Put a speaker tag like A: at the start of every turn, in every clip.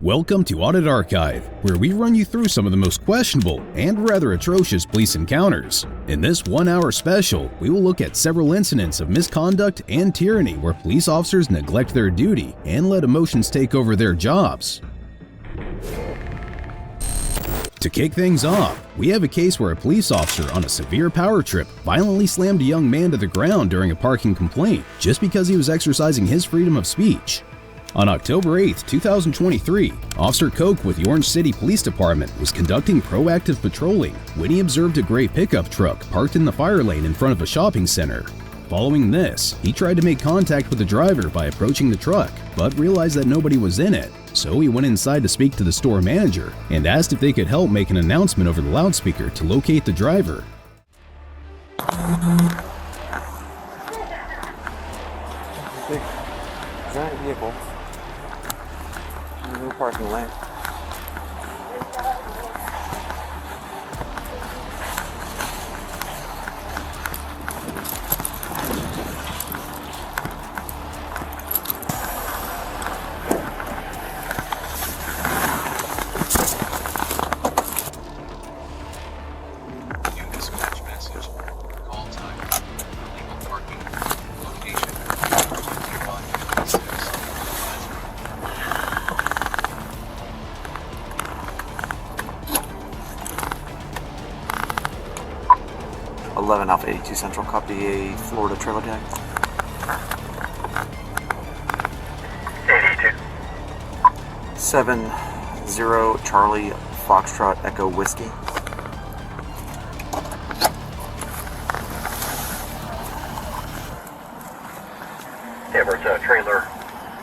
A: Welcome to Audit Archive, where we run you through some of the most questionable and rather atrocious police encounters. In this 1-hour special, we will look at several incidents of misconduct and tyranny where police officers neglect their duty and let emotions take over their jobs. To kick things off, we have a case where a police officer on a severe power trip violently slammed a young man to the ground during a parking complaint just because he was exercising his freedom of speech. On October 8, 2023, Officer Koch with the Orange City Police Department was conducting proactive patrolling when he observed a gray pickup truck parked in the fire lane in front of a shopping center. Following this, he tried to make contact with the driver by approaching the truck, but realized that nobody was in it, so he went inside to speak to the store manager and asked if they could help make an announcement over the loudspeaker to locate the driver.
B: Big giant vehicle. No parking lane.
C: Dispatch message. Call time. Illegal parking. Location.
B: 11 Alpha 82 Central, copy a Florida trailer tag.
D: 82.
B: 70 Charlie Foxtrot Echo Whiskey.
D: There was a trailer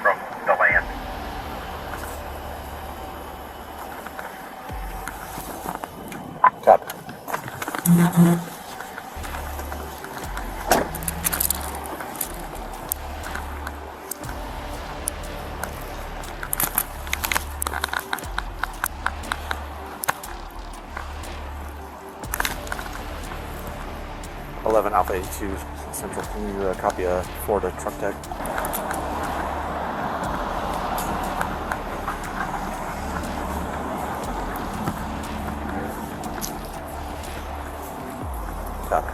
D: from the land.
B: Copy. 11 Alpha 82 Central, can you copy a Florida truck tag? Copy.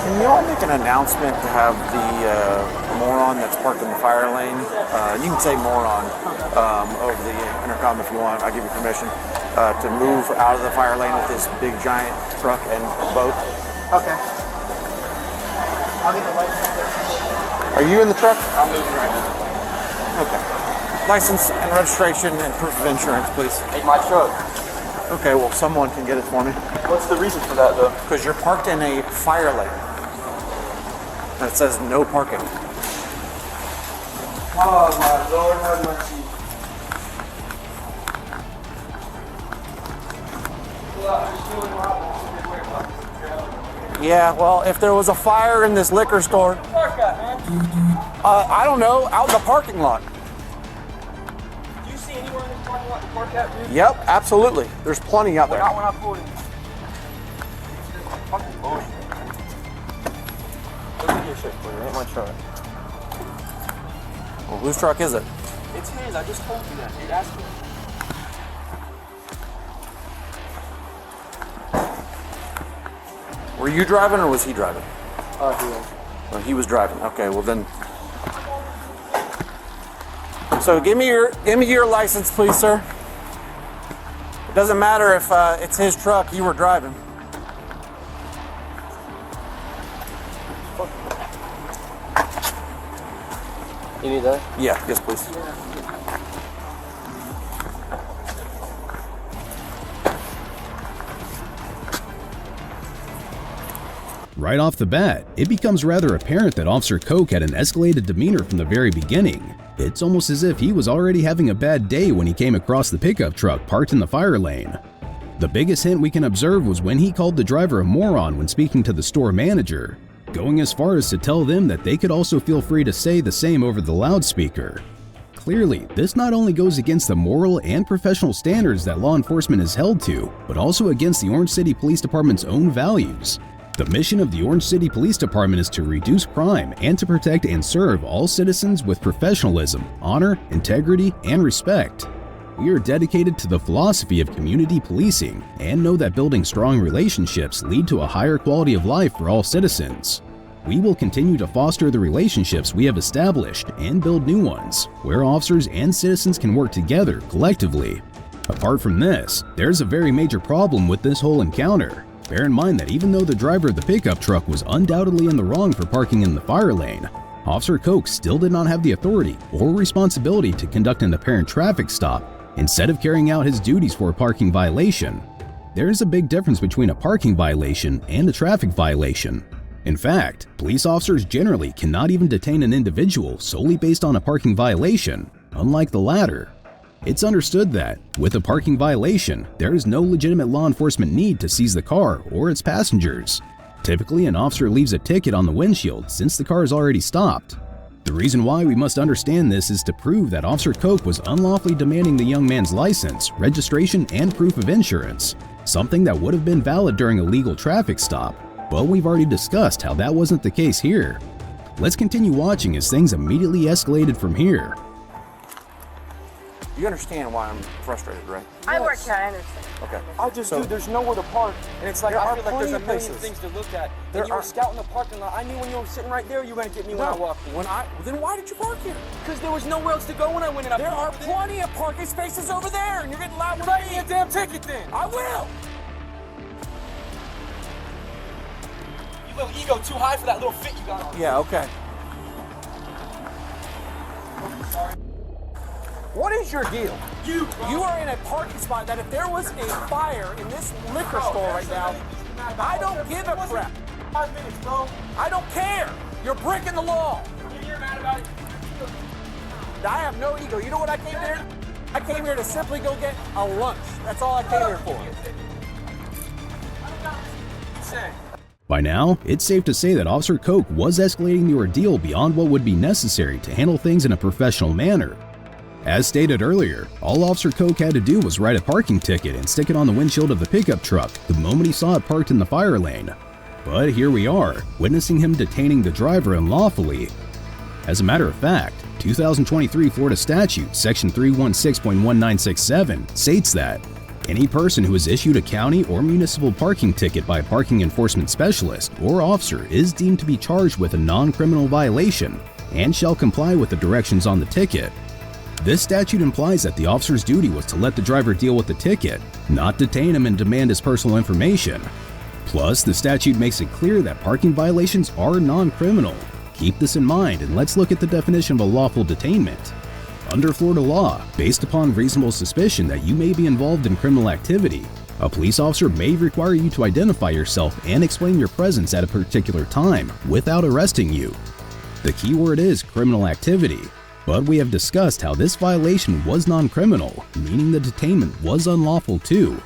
B: Can you all make an announcement to have the moron that's parked in the fire lane, you can say moron over the intercom if you want, I'll give you permission, to move out of the fire lane with this big giant truck and boat?
E: Okay. I'll need the license.
B: Are you in the truck?
E: I'm moving right now.
B: Okay. License and registration and proof of insurance, please.
E: Hey, my truck.
B: Okay, well, someone can get it for me.
E: What's the reason for that, though?
B: Because you're parked in a fire lane. And it says no parking.
E: Oh, my Lord, have mercy.
B: Yeah, well, if there was a fire in this liquor store,
E: Park at, man.
B: I don't know, out in the parking lot.
E: Do you see anywhere in this parking lot to park at, dude?
B: Yep, absolutely. There's plenty out there.
E: Not when I pulled in. Fucking bullshit. Look at your shit, please. It ain't my truck.
B: Well, whose truck is it?
E: It's his. I just told you that. Dude, ask me.
B: Were you driving or was he driving?
E: He was.
B: Well, he was driving. Okay, well then. So give me your license, please, sir. It doesn't matter if it's his truck. You were driving.
E: You need that?
B: Yeah. Yes, please.
A: Right off the bat, it becomes rather apparent that Officer Koch had an escalated demeanor from the very beginning. It's almost as if he was already having a bad day when he came across the pickup truck parked in the fire lane. The biggest hint we can observe was when he called the driver a moron when speaking to the store manager, going as far as to tell them that they could also feel free to say the same over the loudspeaker. Clearly, this not only goes against the moral and professional standards that law enforcement is held to, but also against the Orange City Police Department's own values. The mission of the Orange City Police Department is to reduce crime and to protect and serve all citizens with professionalism, honor, integrity, and respect. We are dedicated to the philosophy of community policing and know that building strong relationships lead to a higher quality of life for all citizens. We will continue to foster the relationships we have established and build new ones, where officers and citizens can work together collectively. Apart from this, there's a very major problem with this whole encounter. Bear in mind that even though the driver of the pickup truck was undoubtedly in the wrong for parking in the fire lane, Officer Koch still did not have the authority or responsibility to conduct an apparent traffic stop instead of carrying out his duties for a parking violation. There is a big difference between a parking violation and a traffic violation. In fact, police officers generally cannot even detain an individual solely based on a parking violation, unlike the latter. It's understood that, with a parking violation, there is no legitimate law enforcement need to seize the car or its passengers. Typically, an officer leaves a ticket on the windshield since the car is already stopped. The reason why we must understand this is to prove that Officer Koch was unlawfully demanding the young man's license, registration, and proof of insurance, something that would have been valid during a legal traffic stop. But we've already discussed how that wasn't the case here. Let's continue watching as things immediately escalated from here.
B: You understand why I'm frustrated, right?
F: I work here, I understand.
B: Okay.
E: I just do. There's nowhere to park, and it's like
B: There
E: I
B: are
E: feel like there's a
B: plenty of
E: million
B: places.
E: things to look at.
B: There
E: And you were
B: are-
E: scouting the parking lot. I knew when you were sitting right there, you were gonna get me when I walked in.
B: Then why did you park here?
E: Because there was nowhere else to go when I went in.
B: There are plenty of parking spaces over there, and you're getting loud with
E: Write me
B: me.
E: a damn ticket then.
B: I will.
E: You little ego too high for that little fit you got on.
B: Yeah, okay. What is your deal? You are in a parking spot that if there was a fire in this liquor store right now, I don't give a crap.
E: 5 minutes, bro.
B: I don't care. You're breaking the law.
E: You're mad about it.
B: I have no ego. You know what I came here? I came here to simply go get a lunch. That's all I came here for.
A: By now, it's safe to say that Officer Koch was escalating the ordeal beyond what would be necessary to handle things in a professional manner. As stated earlier, all Officer Koch had to do was write a parking ticket and stick it on the windshield of the pickup truck the moment he saw it parked in the fire lane. But here we are, witnessing him detaining the driver unlawfully. As a matter of fact, 2023 Florida Statute Section 316.1967 states that any person who is issued a county or municipal parking ticket by a parking enforcement specialist or officer is deemed to be charged with a non-criminal violation and shall comply with the directions on the ticket. This statute implies that the officer's duty was to let the driver deal with the ticket, not detain him and demand his personal information. Plus, the statute makes it clear that parking violations are non-criminal. Keep this in mind and let's look at the definition of a lawful detainment. Under Florida law, based upon reasonable suspicion that you may be involved in criminal activity, a police officer may require you to identify yourself and explain your presence at a particular time without arresting you. The key word is criminal activity. But we have discussed how this violation was non-criminal, meaning the detainment was unlawful too.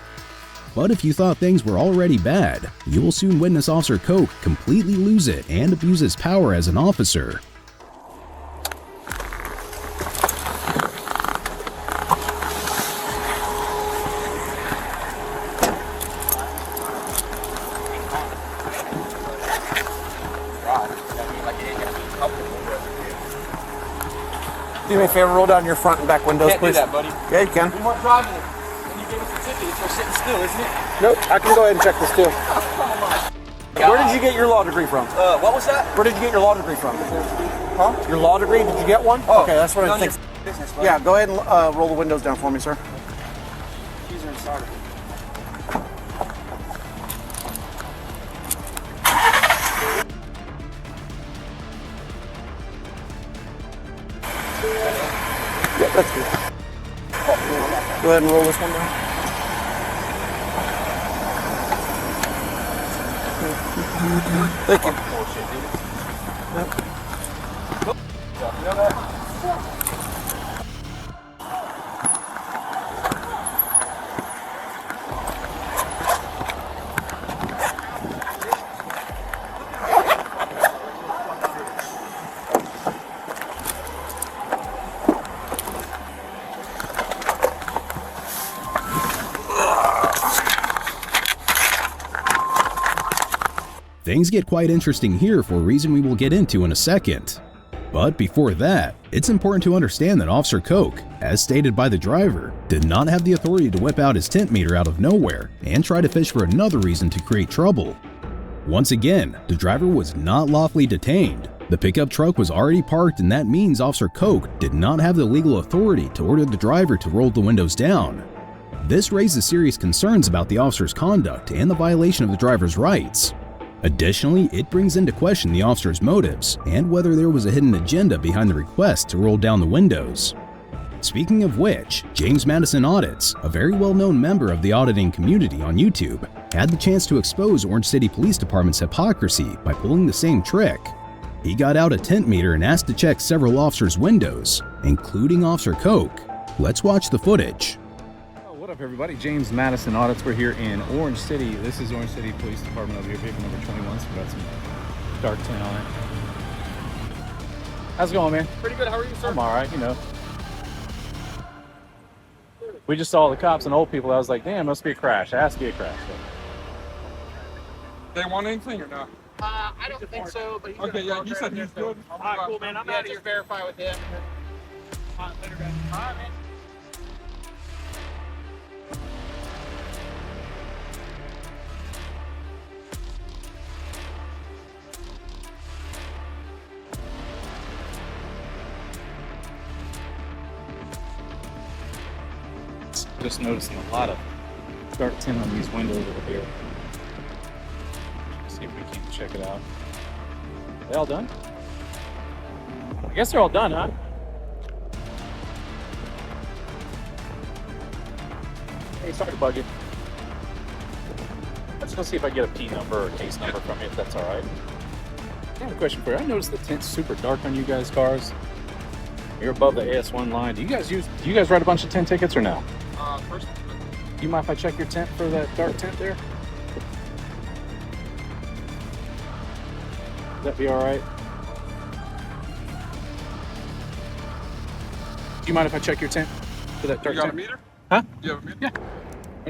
A: But if you thought things were already bad, you will soon witness Officer Koch completely lose it and abuse his power as an officer.
B: Do me a favor, roll down your front and back windows,
E: Can't do
B: please.
E: that, buddy.
B: Yeah, you can.
E: We weren't driving it. When you gave us the ticket, it's for sitting still, isn't it?
B: Nope, I can go ahead and check this too. Where did you get your law degree from?
E: What was that?
B: Where did you get your law degree from? Huh? Your law degree? Did you get one?
E: Oh,
B: okay, that's what I
E: none
B: think.
E: of your business, buddy.
B: Yeah, go ahead and roll the windows down for me, sir.
E: Keys are inside of it.
B: Yeah, that's good. Go ahead and roll this one down. Thank you.
E: Bullshit, dude.
B: Yep.
E: You know that?
A: Things get quite interesting here for a reason we will get into in a second. But before that, it's important to understand that Officer Koch, as stated by the driver, did not have the authority to whip out his tint meter out of nowhere and try to fish for another reason to create trouble. Once again, the driver was not lawfully detained. The pickup truck was already parked, and that means Officer Koch did not have the legal authority to order the driver to roll the windows down. This raises serious concerns about the officer's conduct and the violation of the driver's rights. Additionally, it brings into question the officer's motives and whether there was a hidden agenda behind the request to roll down the windows. Speaking of which, James Madison Audits, a very well-known member of the auditing community on YouTube, had the chance to expose Orange City Police Department's hypocrisy by pulling the same trick. He got out a tint meter and asked to check several officers' windows, including Officer Koch. Let's watch the footage.
F: What up, everybody? James Madison Audits. We're here in Orange City. This is Orange City Police Department over here, vehicle number 21. So we got some dark tint on it. How's it going, man?
E: Pretty good. How are you, sir?
F: I'm all right, you know. We just saw the cops and old people. I was like, damn, must be a crash. It has to be a crash.
E: They want anything or not?
G: I don't think so, but he's
E: Okay, yeah, he said he's good.
G: All right, cool, man. I'm out here to verify with him. All right, later, guys. All right, man.
F: Just noticing a lot of dark tint on these windows over here. See if we can check it out. They all done? I guess they're all done, huh? Hey, sorry to bug you. Let's go see if I get a P number or a case number from you, if that's all right. I have a question for you. I noticed the tint's super dark on you guys' cars. You're above the AS1 line. Do you guys write a bunch of tint tickets or no?
E: First,
F: Do you mind if I check your tint for that dark tint there? Would that be all right? Do you mind if I check your tint for that dark
E: you got a
F: tint?
E: meter?
F: Huh?
E: You have a meter?
F: Yeah.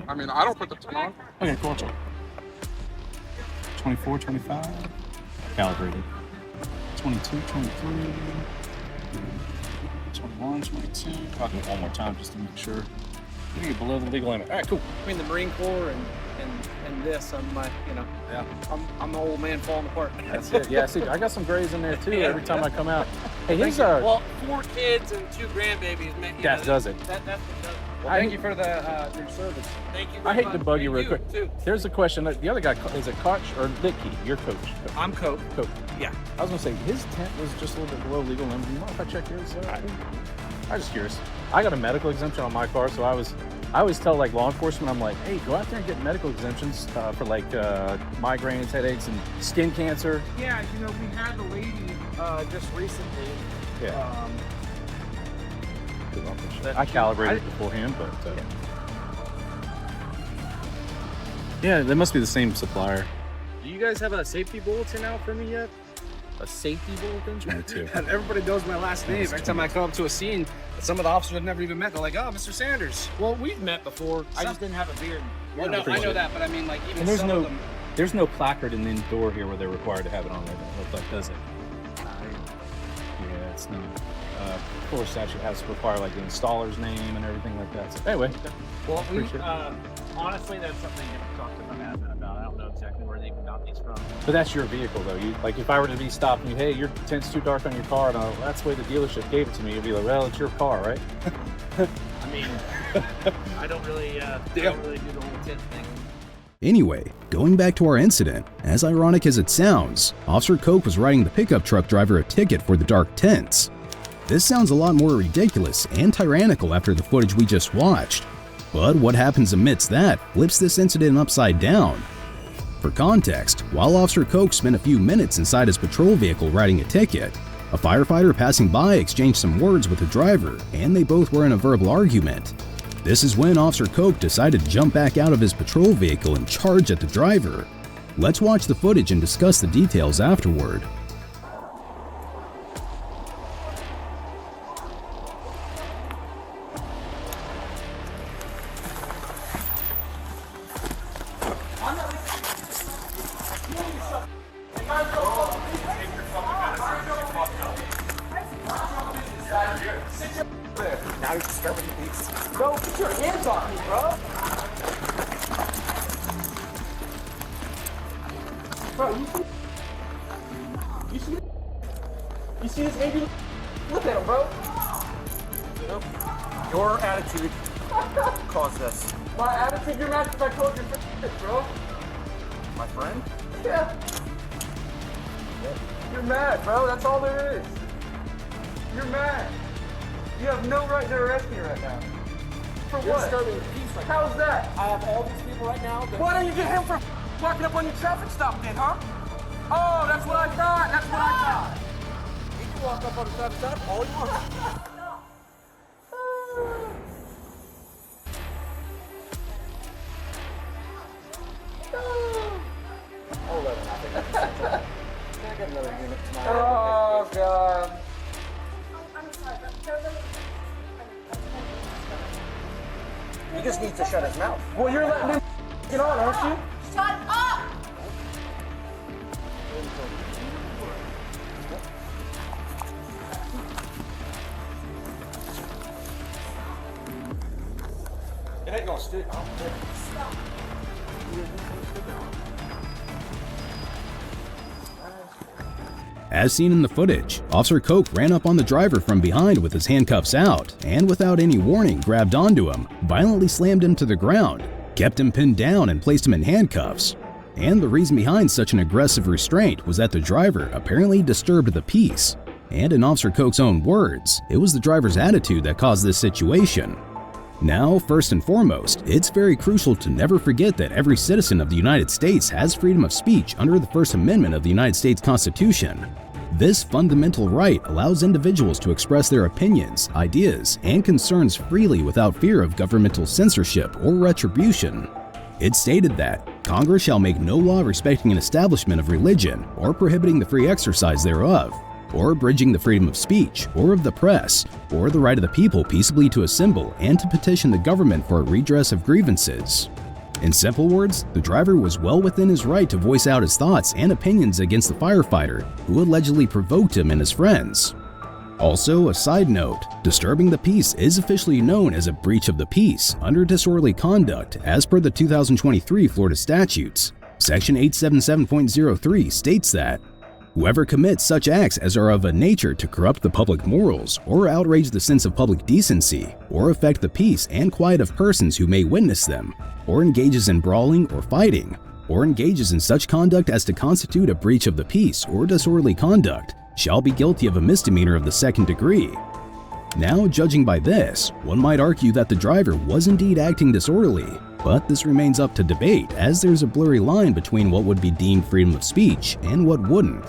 E: I mean, I don't put the tint on.
F: Okay, cool. Check. 24, 25. Calibrated. 22, 23. 21, 22. I'll do it one more time just to make sure. You're below the legal limit. All right, cool.
G: Between the Marine Corps and this, I'm like, you know,
F: Yeah.
G: I'm the old man falling apart.
F: That's it. Yeah, see, I got some grays in there too every time I come out. Hey, here's
G: Well, 4 kids and 2 grandbabies, man.
F: That does it.
G: That's what does it.
F: Well, thank you for your service.
G: Thank you
F: I
G: very
F: hate to
G: much.
F: bug you real
G: Thank
F: quick.
G: Too.
F: There's a question. The other guy, is it Koch or Licky? Your coach.
G: I'm Coke.
F: Coach.
G: Yeah.
F: I was gonna say his tent was just a little bit below legal limit. Do you mind if I check yours? I was just curious. I got a medical exemption on my car, so I always tell like law enforcement, I'm like, hey, go out there and get medical exemptions for like migraines, headaches, and skin cancer.
G: Yeah, you know, we had a lady just recently.
F: Yeah. I calibrated beforehand, but yeah, they must be the same supplier.
G: Do you guys have a safety bulletin out for me yet? A safety bulletin?
F: Me too.
G: And everybody knows my last name. Every time I come up to a scene, some of the officers I've never even met, they're like, "Oh, Mr. Sanders." Well, we've met before. I just didn't have a beard. Well, no, I know that, but I mean, like, even
F: And
G: some of them.
F: there's no placard in the door here where they're required to have it on there. That looks like, does it? Yeah, it's not. Of course, statute has to require like the installer's name and everything like that. So anyway,
H: Well, we
F: appreciate it.
H: honestly, that's something you have to talk to my admin about. I don't know exactly where they got these from.
F: But that's your vehicle, though. You like, if I were to be stopping you, hey, your tint's too dark on your car, and that's the way the dealership gave it to me. You'd be like, well, it's your car, right?
H: I mean, I don't really do the whole tint thing.
A: Anyway, going back to our incident, as ironic as it sounds, Officer Koch was writing the pickup truck driver a ticket for the dark tints. This sounds a lot more ridiculous and tyrannical after the footage we just watched. But what happens amidst that flips this incident upside down. For context, while Officer Koch spent a few minutes inside his patrol vehicle writing a ticket, a firefighter passing by exchanged some words with the driver, and they both were in a verbal argument. This is when Officer Koch decided to jump back out of his patrol vehicle and charge at the driver. Let's watch the footage and discuss the details afterward.
B: Now you're disturbing the peace.
E: Bro, put your hands on me, bro. Bro, you see this baby? Look at him, bro.
B: Nope. Your attitude caused this.
E: My attitude, you're mad because I told your friend, bro.
B: My friend?
E: Yeah. You're mad, bro. That's all there is. You're mad. You have no right to arrest me right now. For
B: You're
E: what?
B: disturbing the peace right now.
E: How's that?
B: I have all these people right now.
E: Why don't you get him for walking up on your traffic stop then, huh? Oh, that's what I thought. That's what I thought.
B: He can walk up on the traffic stop all you want. Can I get another unit tonight?
E: Oh, God.
B: He just needs to shut his mouth.
E: Well, you're letting him get on, aren't you?
I: Shut up!
E: It ain't gonna stick.
A: As seen in the footage, Officer Koch ran up on the driver from behind with his handcuffs out, and without any warning grabbed onto him, violently slammed him to the ground, kept him pinned down and placed him in handcuffs. And the reason behind such an aggressive restraint was that the driver apparently disturbed the peace. And in Officer Koch's own words, it was the driver's attitude that caused this situation. Now, first and foremost, it's very crucial to never forget that every citizen of the United States has freedom of speech under the First Amendment of the United States Constitution. This fundamental right allows individuals to express their opinions, ideas, and concerns freely without fear of governmental censorship or retribution. It stated that Congress shall make no law respecting an establishment of religion or prohibiting the free exercise thereof, or abridging the freedom of speech or of the press, or the right of the people peaceably to assemble and to petition the government for a redress of grievances. In simple words, the driver was well within his right to voice out his thoughts and opinions against the firefighter who allegedly provoked him and his friends. Also, a side note, disturbing the peace is officially known as a breach of the peace under disorderly conduct as per the 2023 Florida statutes. Section 877.03 states that whoever commits such acts as are of a nature to corrupt the public morals, or outrage the sense of public decency, or affect the peace and quiet of persons who may witness them, or engages in brawling or fighting, or engages in such conduct as to constitute a breach of the peace or disorderly conduct, shall be guilty of a misdemeanor of the second degree. Now, judging by this, one might argue that the driver was indeed acting disorderly, but this remains up to debate as there's a blurry line between what would be deemed freedom of speech and what wouldn't.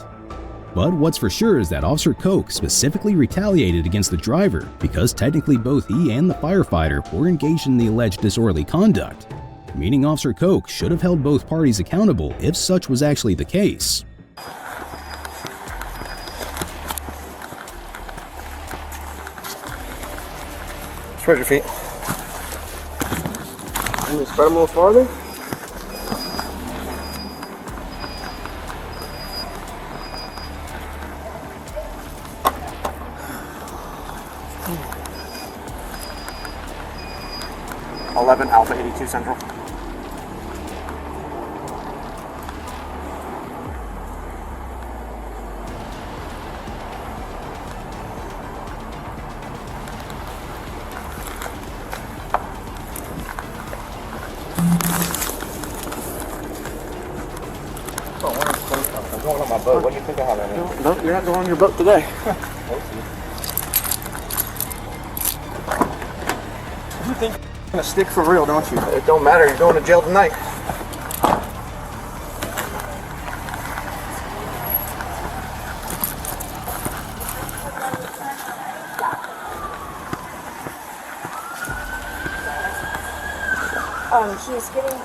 A: But what's for sure is that Officer Koch specifically retaliated against the driver because technically both he and the firefighter were engaged in the alleged disorderly conduct, meaning Officer Koch should have held both parties accountable if such was actually the case.
B: Spread your feet. And you spread them a little farther. Alpha 82 Central. I'm going on my boat. What do you think I have in it? No, you're not going on your boat today. You think you're gonna stick for real, don't you? It don't matter. You're going to jail tonight.
I: She's getting.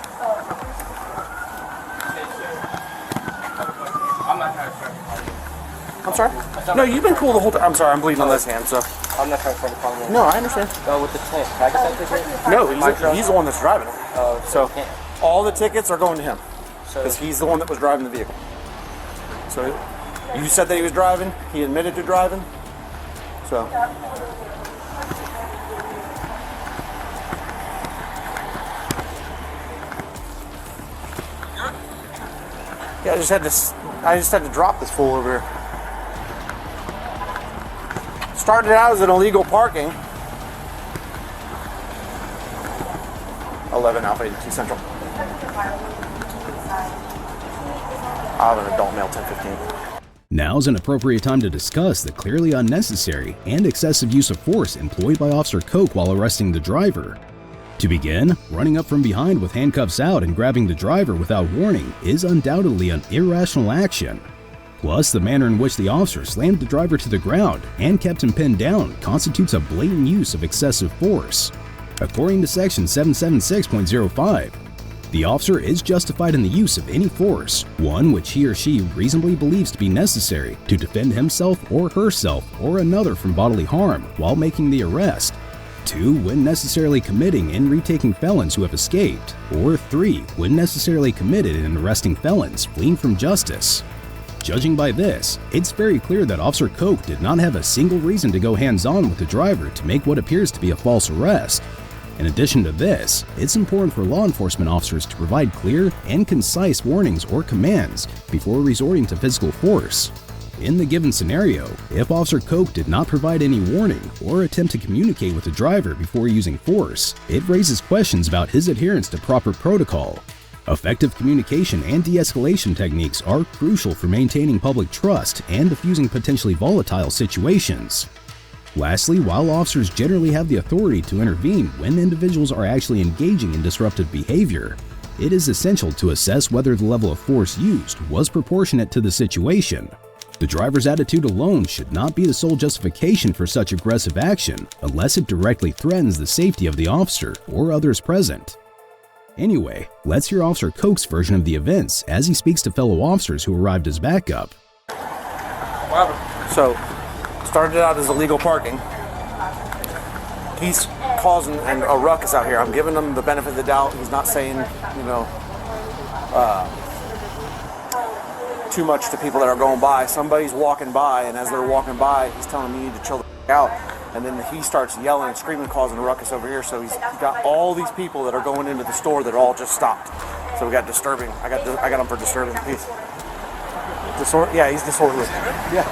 B: I'm sorry? No, you've been cool the whole time. I'm sorry, I'm bleeding on this hand, so.
G: I'm not trying to find a problem.
B: No, I understand.
G: With the ticket. Can I get that ticket?
B: No, he's the one that's driving it.
G: Oh,
B: So all the tickets are going to him because he's the one that was driving the vehicle. So you said that he was driving. He admitted to driving. So. Yeah, I just had to drop this fool over here. Started out as an illegal parking. 11 Alpha 82 Central. I have an adult male 1015.
A: Now's an appropriate time to discuss the clearly unnecessary and excessive use of force employed by Officer Koch while arresting the driver. To begin, running up from behind with handcuffs out and grabbing the driver without warning is undoubtedly an irrational action. Plus, the manner in which the officer slammed the driver to the ground and kept him pinned down constitutes a blatant use of excessive force. According to Section 776.05, the officer is justified in the use of any force, one which he or she reasonably believes to be necessary to defend himself or herself or another from bodily harm while making the arrest. 2, when necessarily committing and retaking felons who have escaped, or 3, when necessarily committed in arresting felons fleeing from justice. Judging by this, it's very clear that Officer Koch did not have a single reason to go hands-on with the driver to make what appears to be a false arrest. In addition to this, it's important for law enforcement officers to provide clear and concise warnings or commands before resorting to physical force. In the given scenario, if Officer Koch did not provide any warning or attempt to communicate with the driver before using force, it raises questions about his adherence to proper protocol. Effective communication and de-escalation techniques are crucial for maintaining public trust and diffusing potentially volatile situations. Lastly, while officers generally have the authority to intervene when individuals are actually engaging in disruptive behavior, it is essential to assess whether the level of force used was proportionate to the situation. The driver's attitude alone should not be the sole justification for such aggressive action unless it directly threatens the safety of the officer or others present. Anyway, let's hear Officer Koch's version of the events as he speaks to fellow officers who arrived as backup.
B: So, started out as illegal parking. He's causing a ruckus out here. I'm giving him the benefit of the doubt. He's not saying, too much to people that are going by. Somebody's walking by, and as they're walking by, he's telling me you need to chill the f*** out. And then he starts yelling and screaming, causing a ruckus over here. So he's got all these people that are going into the store that are all just stopped. So we got disturbing. I got him for disturbing. He's disorderly. Yeah.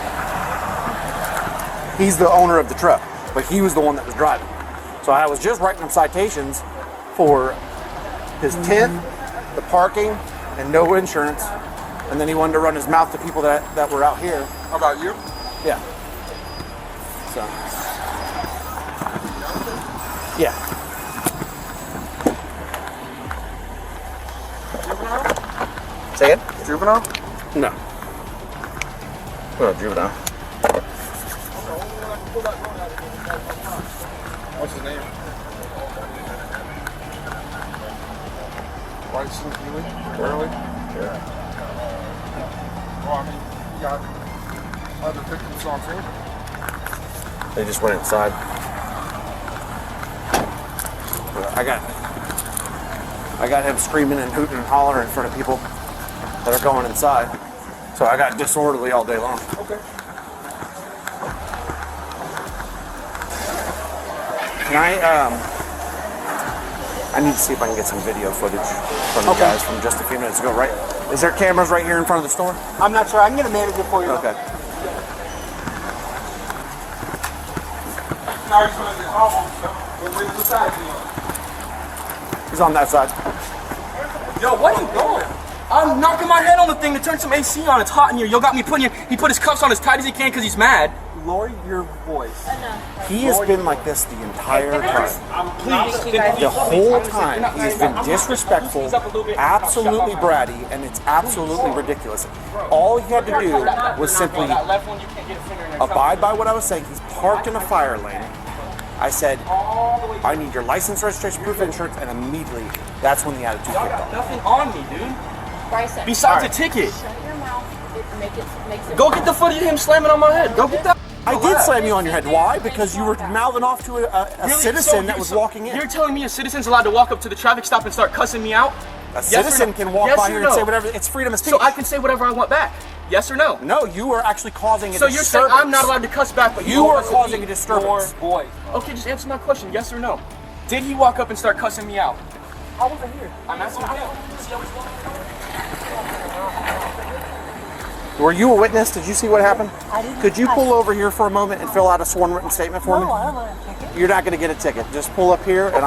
B: He's the owner of the truck, but he was the one that was driving. So I was just writing him citations for his tint, the parking, and no insurance. And then he wanted to run his mouth to people that were out here.
E: How about you?
B: Yeah. So. Yeah.
E: Juvenile?
B: Say it?
E: Juvenile?
B: No.
E: Well, juvenile. What's his name? Bryson Healy? Early? Yeah. Well, I mean, you got other victims on too?
B: They just went inside. I got him screaming and hooting and hollering in front of people that are going inside. So I got disorderly all day long.
E: Okay.
B: I need to see if I can get some video footage from the guys from just a few minutes ago, right? Is there cameras right here in front of the store?
I: I'm not sure. I can get a manager for you.
B: Okay. He's on that side.
I: Yo, what are you doing? I'm knocking my head on the thing to turn some AC on. It's hot in here. Yo got me he put his cuffs on as tight as he can because he's mad. Lower your voice.
B: He has been like this the entire time. The whole time he's been disrespectful, absolutely bratty, and it's absolutely ridiculous. All he had to do was simply abide by what I was saying. He's parked in a fire lane. I said, I need your license, registration, proof of insurance, and immediately that's when the attitude kicked off.
I: Nothing on me, dude.
J: Bryson,
I: besides a ticket.
J: Shut your mouth. Makes it
I: Go get the footage of him slamming on my head. Go get that.
B: I did slam you on your head. Why? Because you were mouthing off to a citizen that was walking in.
I: You're telling me a citizen's allowed to walk up to the traffic stop and start cussing me out?
B: A citizen can walk by here and say whatever. It's freedom of speech.
I: So I can say whatever I want back. Yes or no?
B: No, you were actually causing a
I: So
B: disturbance.
I: you're saying I'm not allowed to cuss back, but
B: You were
I: want us to
B: causing
I: be
B: a disturbance.
I: more boys. Okay, just answer my question, yes or no. Did he walk up and start cussing me out? I wasn't here. I'm asking you now.
B: Were you a witness? Did you see what happened?
J: I didn't.
B: Could you pull over here for a moment and fill out a sworn written statement for me?
J: No, I don't want a ticket.
B: You're not going to get a ticket. Just pull up here and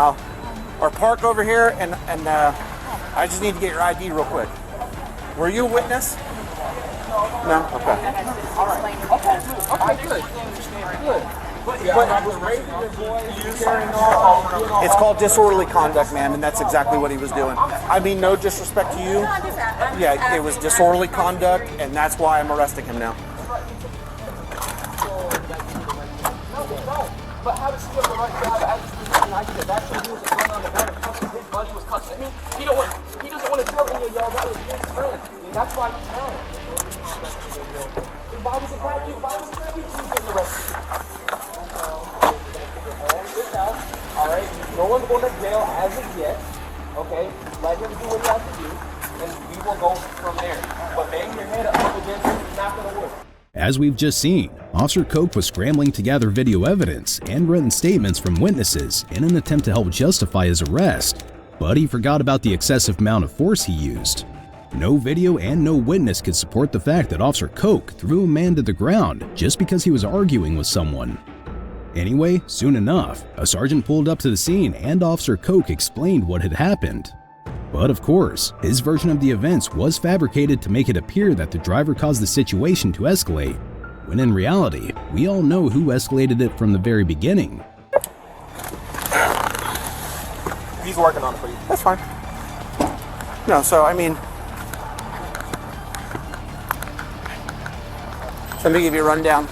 B: or park over here and I just need to get your ID real quick. Were you a witness? No? Okay.
I: Okay, good.
B: It's called disorderly conduct, ma'am, and that's exactly what he was doing. I mean, no disrespect to you. Yeah, it was disorderly conduct, and that's why I'm arresting him now.
I: But how does he have the right to have an ID that actually he was a friend on the better cussing? His buddy was cussing at me. He doesn't want to tell any of y'all that was his friend. That's why he's telling. Why was it that you? Why was it that you getting arrested? All right, no one's going to jail as of yet. Okay, let him do what he has to do, and we will go from there. But banging your head up against him is not going to work.
A: As we've just seen, Officer Koch was scrambling to gather video evidence and written statements from witnesses in an attempt to help justify his arrest, but he forgot about the excessive amount of force he used. No video and no witness could support the fact that Officer Koch threw a man to the ground just because he was arguing with someone. Anyway, soon enough, a sergeant pulled up to the scene and Officer Koch explained what had happened. But of course, his version of the events was fabricated to make it appear that the driver caused the situation to escalate, when in reality, we all know who escalated it from the very beginning.
I: He's working on it for you.
B: That's fine. No, so I mean, so let me give you a rundown.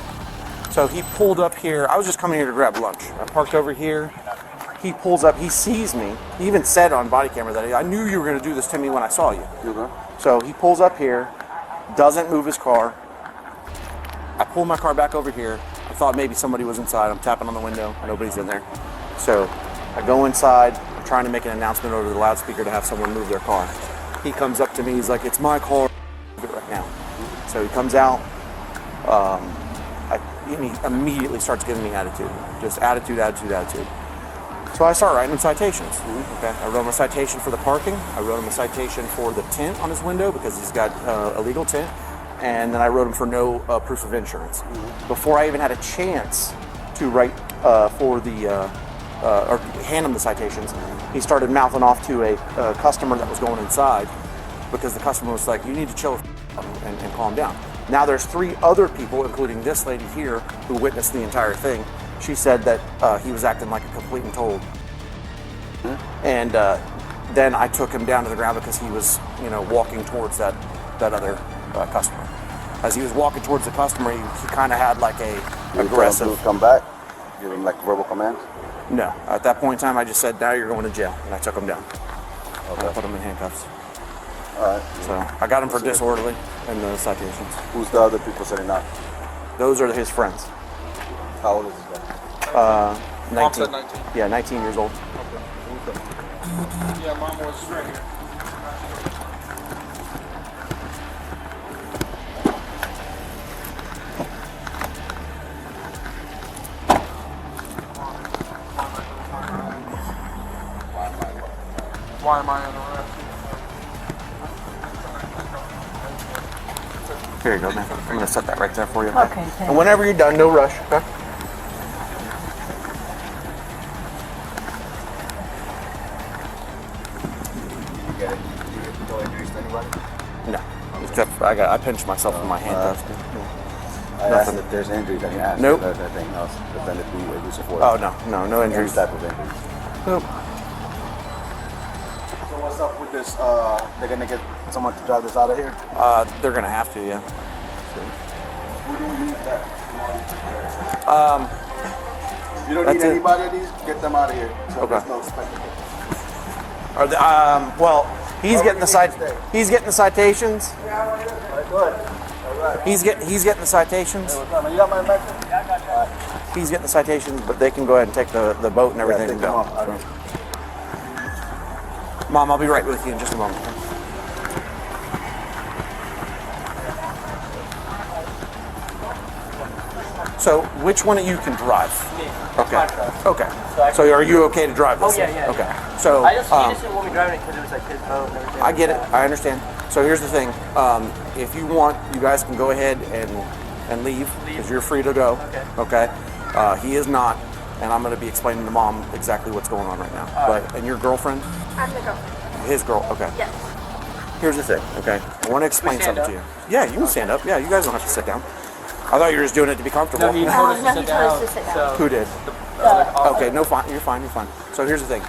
B: So he pulled up here. I was just coming here to grab lunch. I parked over here. He pulls up. He sees me. He even said on body camera that I knew you were going to do this to me when I saw you. So he pulls up here, doesn't move his car. I pull my car back over here. I thought maybe somebody was inside. I'm tapping on the window. Nobody's in there. So I go inside. I'm trying to make an announcement over the loudspeaker to have someone move their car. He comes up to me. He's like, "It's my car right now." So he comes out. He immediately starts giving me attitude. Just attitude. So I start writing him citations. Okay, I wrote him a citation for the parking. I wrote him a citation for the tint on his window because he's got illegal tint. And then I wrote him for no proof of insurance. Before I even had a chance to write or hand him the citations, he started mouthing off to a customer that was going inside because the customer was like, "You need to chill and calm down." Now there's 3 other people, including this lady here, who witnessed the entire thing. She said that he was acting like a complete and total. And then I took him down to the ground because he was, walking towards that other customer. As he was walking towards the customer, he kind of had like a aggressive.
K: Come back, give him like verbal commands.
B: No, at that point in time, I just said, "Now you're going to jail," and I took him down.
K: Okay.
B: I put him in handcuffs.
K: All right.
B: So I got him for disorderly and the citations.
K: Who's the other people sitting out?
B: Those are his friends.
K: How old is this guy?
B: 19.
E: Mom said 19.
B: Yeah, 19 years old.
E: Yeah, mom was right here. Why am I under arrest?
B: Here you go, man. I'm going to set that right there for you.
J: Okay, thanks.
B: And whenever you're done, no rush, okay?
K: You get it? No injuries to anybody?
B: No. Except I pinched myself in my handcuffs.
K: I asked if there's injuries, and you asked
B: Nope.
K: if there's anything else. But then it'd be a use of force.
B: Oh, no
K: Any
B: injuries.
K: type of injuries.
B: Nope.
K: So what's up with this? They're gonna get someone to drive this out of here?
B: They're going to have to, yeah.
K: Who do we need that? You don't
B: That's
K: need
B: it.
K: anybody of these? Get them out of here. So
B: Okay.
K: there's no spectacle.
B: Are the, well, he's getting the citations.
K: All right, good. All right.
B: He's getting the citations.
K: You got my message? Yeah, I got you.
B: He's getting the citations, but they can go ahead and take the boat and everything and
K: take them
B: go.
K: off. All right.
B: Mom, I'll be right with you in just a moment. So which one of you can drive?
I: Me.
B: Okay.
I: It's my truck.
B: Okay.
I: So
B: So are you okay to drive this?
I: Oh, yeah.
B: Okay. So
I: he just didn't want me driving it because it was like his boat and everything.
B: I get it. I understand. So here's the thing. If you want, you guys can go ahead and leave because you're free to go.
I: Okay.
B: Okay. He is not, and I'm going to be explaining to Mom exactly what's going on right now. And your girlfriend?
J: I'm the girlfriend.
B: His girl. Okay.
J: Yes.
B: Here's the thing. Okay. I want to explain
I: stand
B: something
I: up?
B: to you. Yeah, you can stand up. Yeah, you guys don't have to sit down. I thought you were just doing it to be comfortable.
I: No, he told us
J: No,
I: to
J: he
I: sit
J: told us
I: down.
J: to sit down.
I: So
B: Who did? Okay, no, fine. You're fine. You're fine. So here's the thing.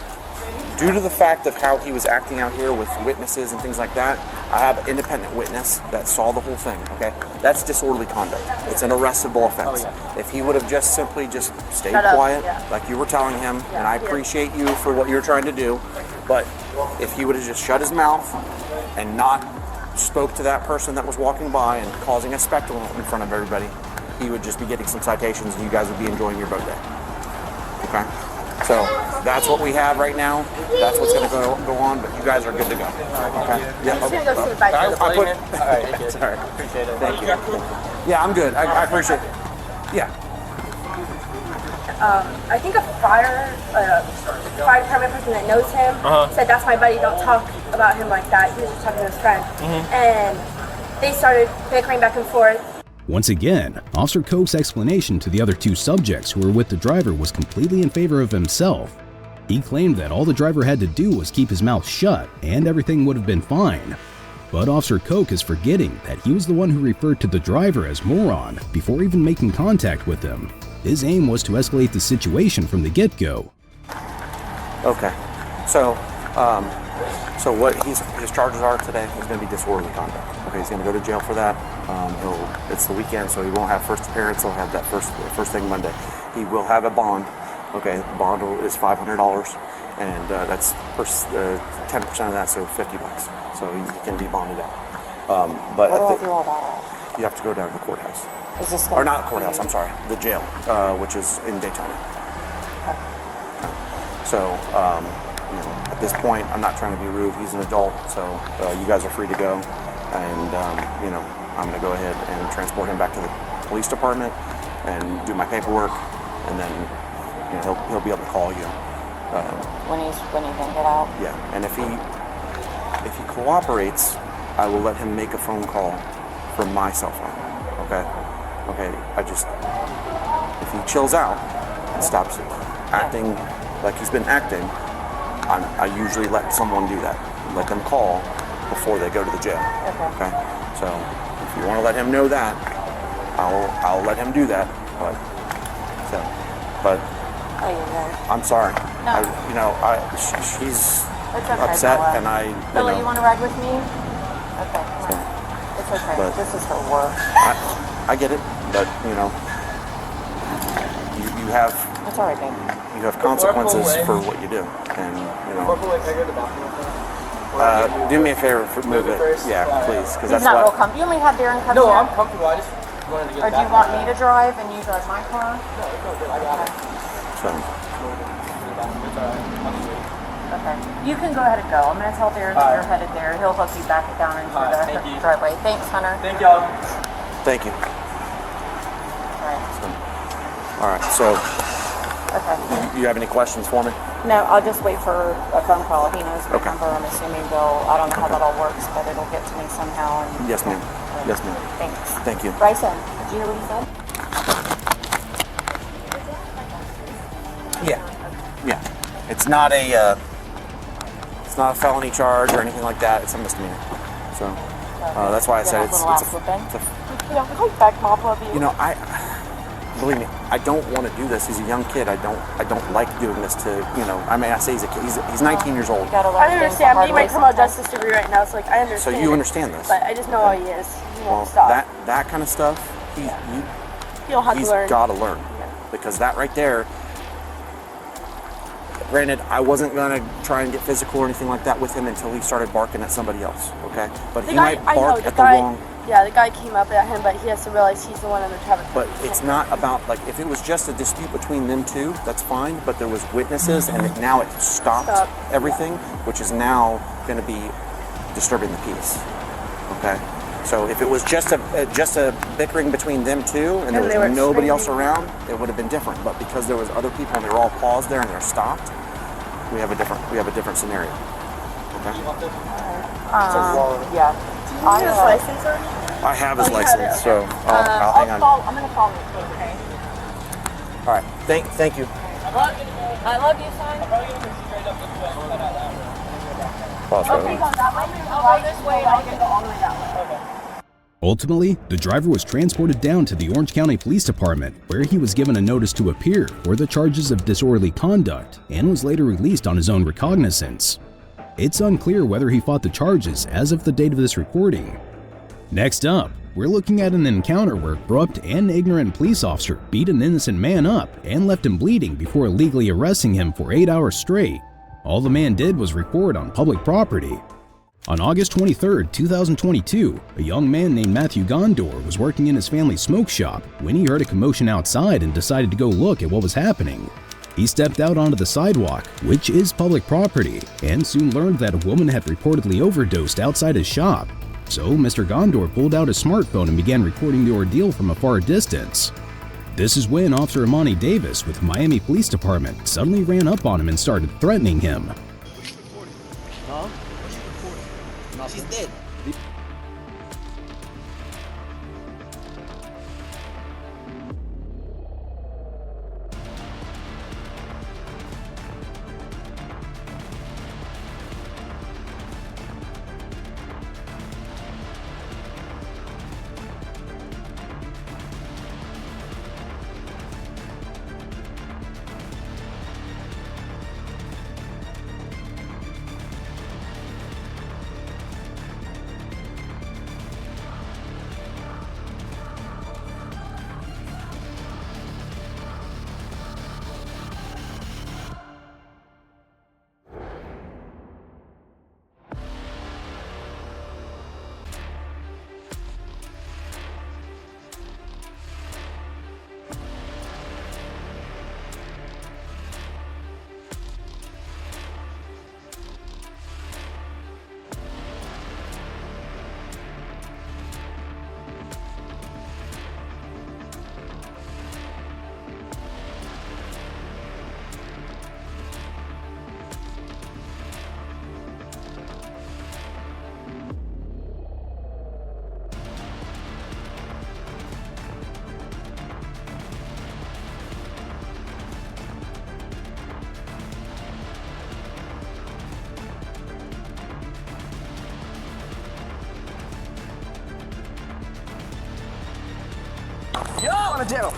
B: Due to the fact of how he was acting out here with witnesses and things like that, I have an independent witness that saw the whole thing. Okay, that's disorderly conduct. It's an arrestable offense. If he would have just simply just stayed
J: Shut up,
B: quiet,
J: yeah.
B: like you were telling him, and I
J: Yeah.
B: appreciate you for what you're trying to do, but if he would have just shut his mouth and not spoke to that person that was walking by and causing a spectacle in front of everybody, he would just be getting some citations and you guys would be enjoying your boat day. Okay? So that's what we have right now. That's what's going to go on, but you guys are good to go. Okay? Yeah.
J: I'm just gonna go see the bike.
B: I put.
I: all right, thank you.
B: Sorry.
I: Appreciate it.
B: Thank you. Yeah, I'm good. I appreciate it. Yeah.
J: I think a fire department person that knows him said, "That's my buddy. Don't talk about him like that." He was just talking to his friend, and they started bickering back and forth.
A: Once again, Officer Koch's explanation to the other two subjects who were with the driver was completely in favor of himself. He claimed that all the driver had to do was keep his mouth shut and everything would have been fine. But Officer Koch is forgetting that he was the one who referred to the driver as moron before even making contact with him. His aim was to escalate the situation from the get-go.
B: Okay. So what his charges are today is going to be disorderly conduct. Okay, he's going to go to jail for that. It's the weekend, so he won't have first appearance. He'll have that first thing Monday. He will have a bond. Okay, the bond is $500, and that's 10% of that, so $50. So he can be bonded out. But
J: What do I do all that?
B: you have to go down to the courthouse,
J: Is this
B: or not courthouse? I'm sorry, the jail, which is in Daytona. So. At this point, I'm not trying to be rude. He's an adult, so you guys are free to go. And I'm going to go ahead and transport him back to the police department and do my paperwork, and then he'll be able to call you.
J: When he's going to get out?
B: Yeah, and if he cooperates, I will let him make a phone call from my cell phone. Okay. If he chills out and stops acting like he's been acting, I usually let someone do that. Let them call before they go to the jail. Okay. So if you want to let him know that, I'll let him do that. But I'm sorry.
J: No.
B: She's
J: It's okay,
B: upset,
J: Bella.
B: and
J: Bella, you want to ride with me? Okay.
B: So,
J: It's okay.
B: but-
J: This is her work.
B: I get it, but you have
J: It's all right, babe.
B: you have consequences for what you do, and do me a favor, move it.
I: first?
B: Yeah, please, because
J: He's
B: that's
J: not real
B: what.
J: comfortable. You only have Darren come
I: No,
J: here?
I: I'm comfortable. I just wanted to get
J: Or do you want me to drive and you drive my car?
B: So,
J: Okay. You can go ahead and go. I'm going to tell Darren that you're headed there. He'll hook you back down into
I: Thank
J: the
I: you.
J: driveway. Thanks, Hunter.
I: Thank y'all.
B: thank you.
J: All right.
B: All right. So,
J: Okay.
B: you have any questions for me?
J: No, I'll just wait for a phone call. He knows my
B: Okay.
J: number. I'm assuming I don't know how that all works, but it'll get to me somehow. And,
B: Yes, ma'am. Yes, ma'am.
J: Thanks.
B: Thank you.
J: Bryson, did you hear what he said?
B: Yeah. It's not a felony charge or anything like that. It's a misdemeanor. So that's why I said it's a
J: back, Mom, love you.
B: believe me, I don't want to do this. He's a young kid. I don't like doing this to, I say he's a kid. He's 19 years old.
J: I understand. I'm doing my criminal justice degree right now, so I
B: So
J: understand.
B: you understand this.
J: But I just know how he is. He
B: Well,
J: won't stop.
B: that kind of stuff,
J: He'll have to
B: he's
J: learn.
B: got to learn. Because that right there, granted, I wasn't going to try and get physical or anything like that with him until he started barking at somebody else, okay? But he might bark at the wrong...
J: Yeah, the guy came up at him, but he has to realize he's the one under traffic.
B: But it's not about, if it was just a dispute between them two, that's fine, but there was witnesses, and now it stopped everything, which is now going to be disturbing the peace, okay? So if it was just a bickering between them two and there was nobody else around, it would have been different. But because there was other people and they were all paused there and they're stopped, we have a different scenario. Okay.
J: Yeah. I have his license already?
B: I have his license, so I'll hang on.
J: I'm gonna follow you, okay?
B: All right. Thank you.
J: I love you, son. Okay, go that way. I'll go this way. I can go all the way that way.
A: Ultimately, the driver was transported down to the Orange County Police Department, where he was given a notice to appear for the charges of disorderly conduct and was later released on his own recognizance. It's unclear whether he fought the charges as of the date of this recording. Next up, we're looking at an encounter where a corrupt and ignorant police officer beat an innocent man up and left him bleeding before illegally arresting him for 8 hours straight. All the man did was record on public property. On August 23, 2022, a young man named Matthew Gondor was working in his family's smoke shop when he heard a commotion outside and decided to go look at what was happening. He stepped out onto the sidewalk, which is public property, and soon learned that a woman had reportedly overdosed outside his shop. So Mr. Gondor pulled out his smartphone and began recording the ordeal from a far distance. This is when Officer Amani Davis with Miami Police Department suddenly ran up on him and started threatening him.
G: Huh? She's dead.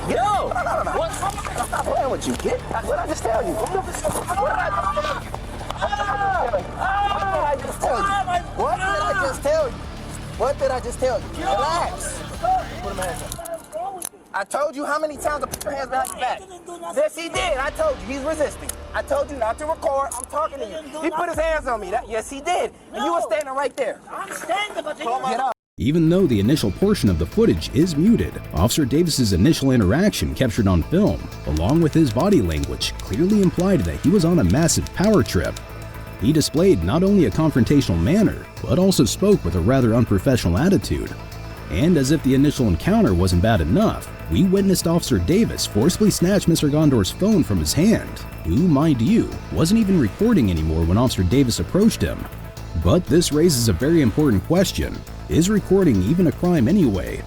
I: Yo! No. What's wrong? I'm not playing with you, kid. What did I just tell you? What did I just tell you? What did I just tell you? What did I just tell you? Relax. Put him hands up. I told you how many times to put your hands behind your back. Yes, he did. I told you. He's resisting. I told you not to record. I'm talking to you. He put his hands on me. Yes, he did. And you were standing right there. I'm standing, but you get up.
A: Even though the initial portion of the footage is muted, Officer Davis's initial interaction captured on film, along with his body language, clearly implied that he was on a massive power trip. He displayed not only a confrontational manner, but also spoke with a rather unprofessional attitude. And as if the initial encounter wasn't bad enough, we witnessed Officer Davis forcibly snatch Mr. Gondor's phone from his hand, who, mind you, wasn't even recording anymore when Officer Davis approached him. But this raises a very important question. Is recording even a crime anyway?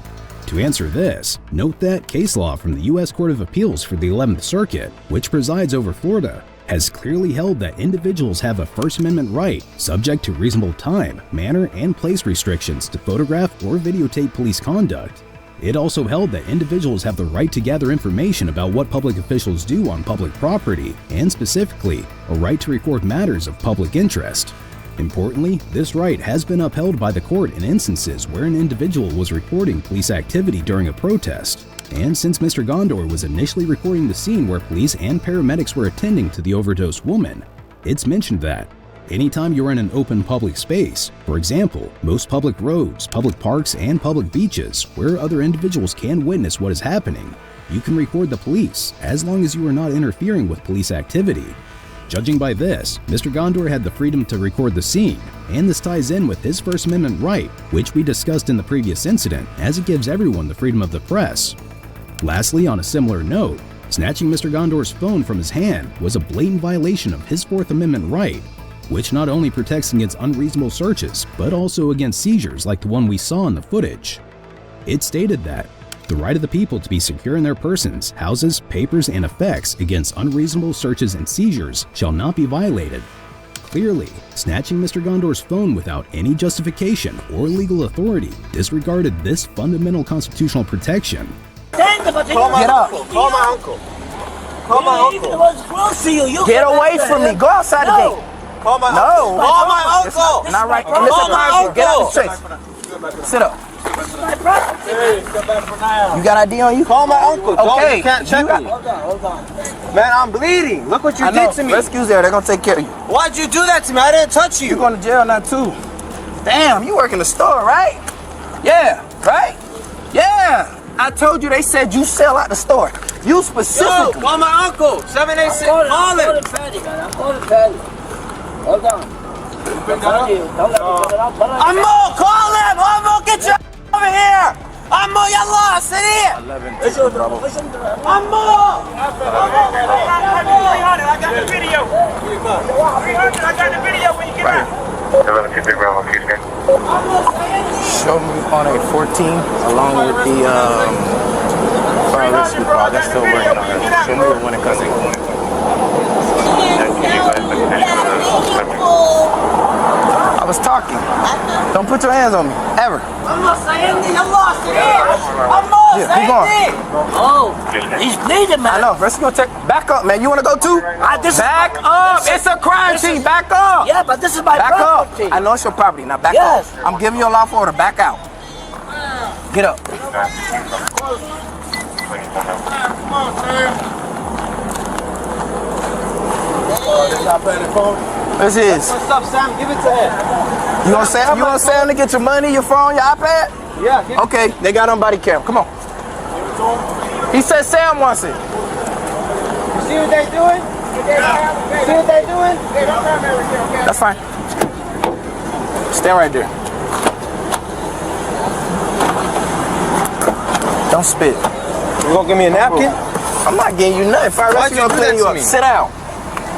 A: To answer this, note that case law from the U.S. Court of Appeals for the 11th Circuit, which presides over Florida, has clearly held that individuals have a First Amendment right, subject to reasonable time, manner, and place restrictions to photograph or videotape police conduct. It also held that individuals have the right to gather information about what public officials do on public property, and specifically, a right to record matters of public interest. Importantly, this right has been upheld by the court in instances where an individual was reporting police activity during a protest. And since Mr. Gondor was initially recording the scene where police and paramedics were attending to the overdosed woman, it's mentioned that anytime you're in an open public space, for example, most public roads, public parks, and public beaches where other individuals can witness what is happening, you can record the police as long as you are not interfering with police activity. Judging by this, Mr. Gondor had the freedom to record the scene, and this ties in with his First Amendment right, which we discussed in the previous incident, as it gives everyone the freedom of the press. Lastly, on a similar note, snatching Mr. Gondor's phone from his hand was a blatant violation of his Fourth Amendment right, which not only protects against unreasonable searches, but also against seizures like the one we saw in the footage. It stated that the right of the people to be secure in their persons, houses, papers, and effects against unreasonable searches and seizures shall not be violated. Clearly, snatching Mr. Gondor's phone without any justification or legal authority disregarded this fundamental constitutional protection.
I: Get up.
K: Call my uncle. Call my uncle.
I: Get away from me. Go outside the gate.
K: Call my
I: No.
K: Call my uncle.
I: Not right.
K: Call my uncle.
I: Get out the chase. Sit up. You got ID on you?
K: Call my uncle.
I: Okay.
K: You can't check me.
H: Hold on.
K: Man, I'm bleeding. Look what you did to me.
I: Rescue's there. They're going to take care of you.
K: Why'd you do that to me? I didn't touch you.
I: You're going to jail now, too. Damn, you work in the store, right? Yeah, right? Yeah. I told you they said you sell out the store. You specifically.
K: Yo, call my uncle. 786. Call him.
H: I'm calling Patty. Hold on.
K: Ammo, call him. Ammo, get your over here. Ammo, yalla, sit here. 11. Ammo. I got the video. 300, I got the video when you get out.
D: 11 big round, excuse me.
I: Show me on a 14 along with the fire rescue car. That's still working on it. Show me the one in custody. I was talking. Don't put your hands on me, ever.
K: I'm not saying this. I'm lost in here. I'm lost.
I: Yeah, keep going.
H: Oh, he's bleeding, man.
I: I know. Rescue gonna take. Back up, man. You wanna go too? Back up. It's a crime scene. Back up.
H: Yeah, but this is my
I: Back
H: property.
I: up. I know it's your property. Now back
H: Yes.
I: up. I'm giving you a lawful order. Back out. Get up.
E: Come on, Sam.
I: This is.
K: What's up, Sam? Give it to him.
I: You want Sam to get your money, your phone, your iPad?
K: Yeah.
I: Okay, they got on body cam. Come on. He said Sam wants it.
K: You see what they doing? See what they doing?
I: That's fine. Stand right there. Don't spit.
K: You gonna give me a napkin?
I: I'm not getting you nothing. If I arrest you, I'm cleaning you up. Sit down.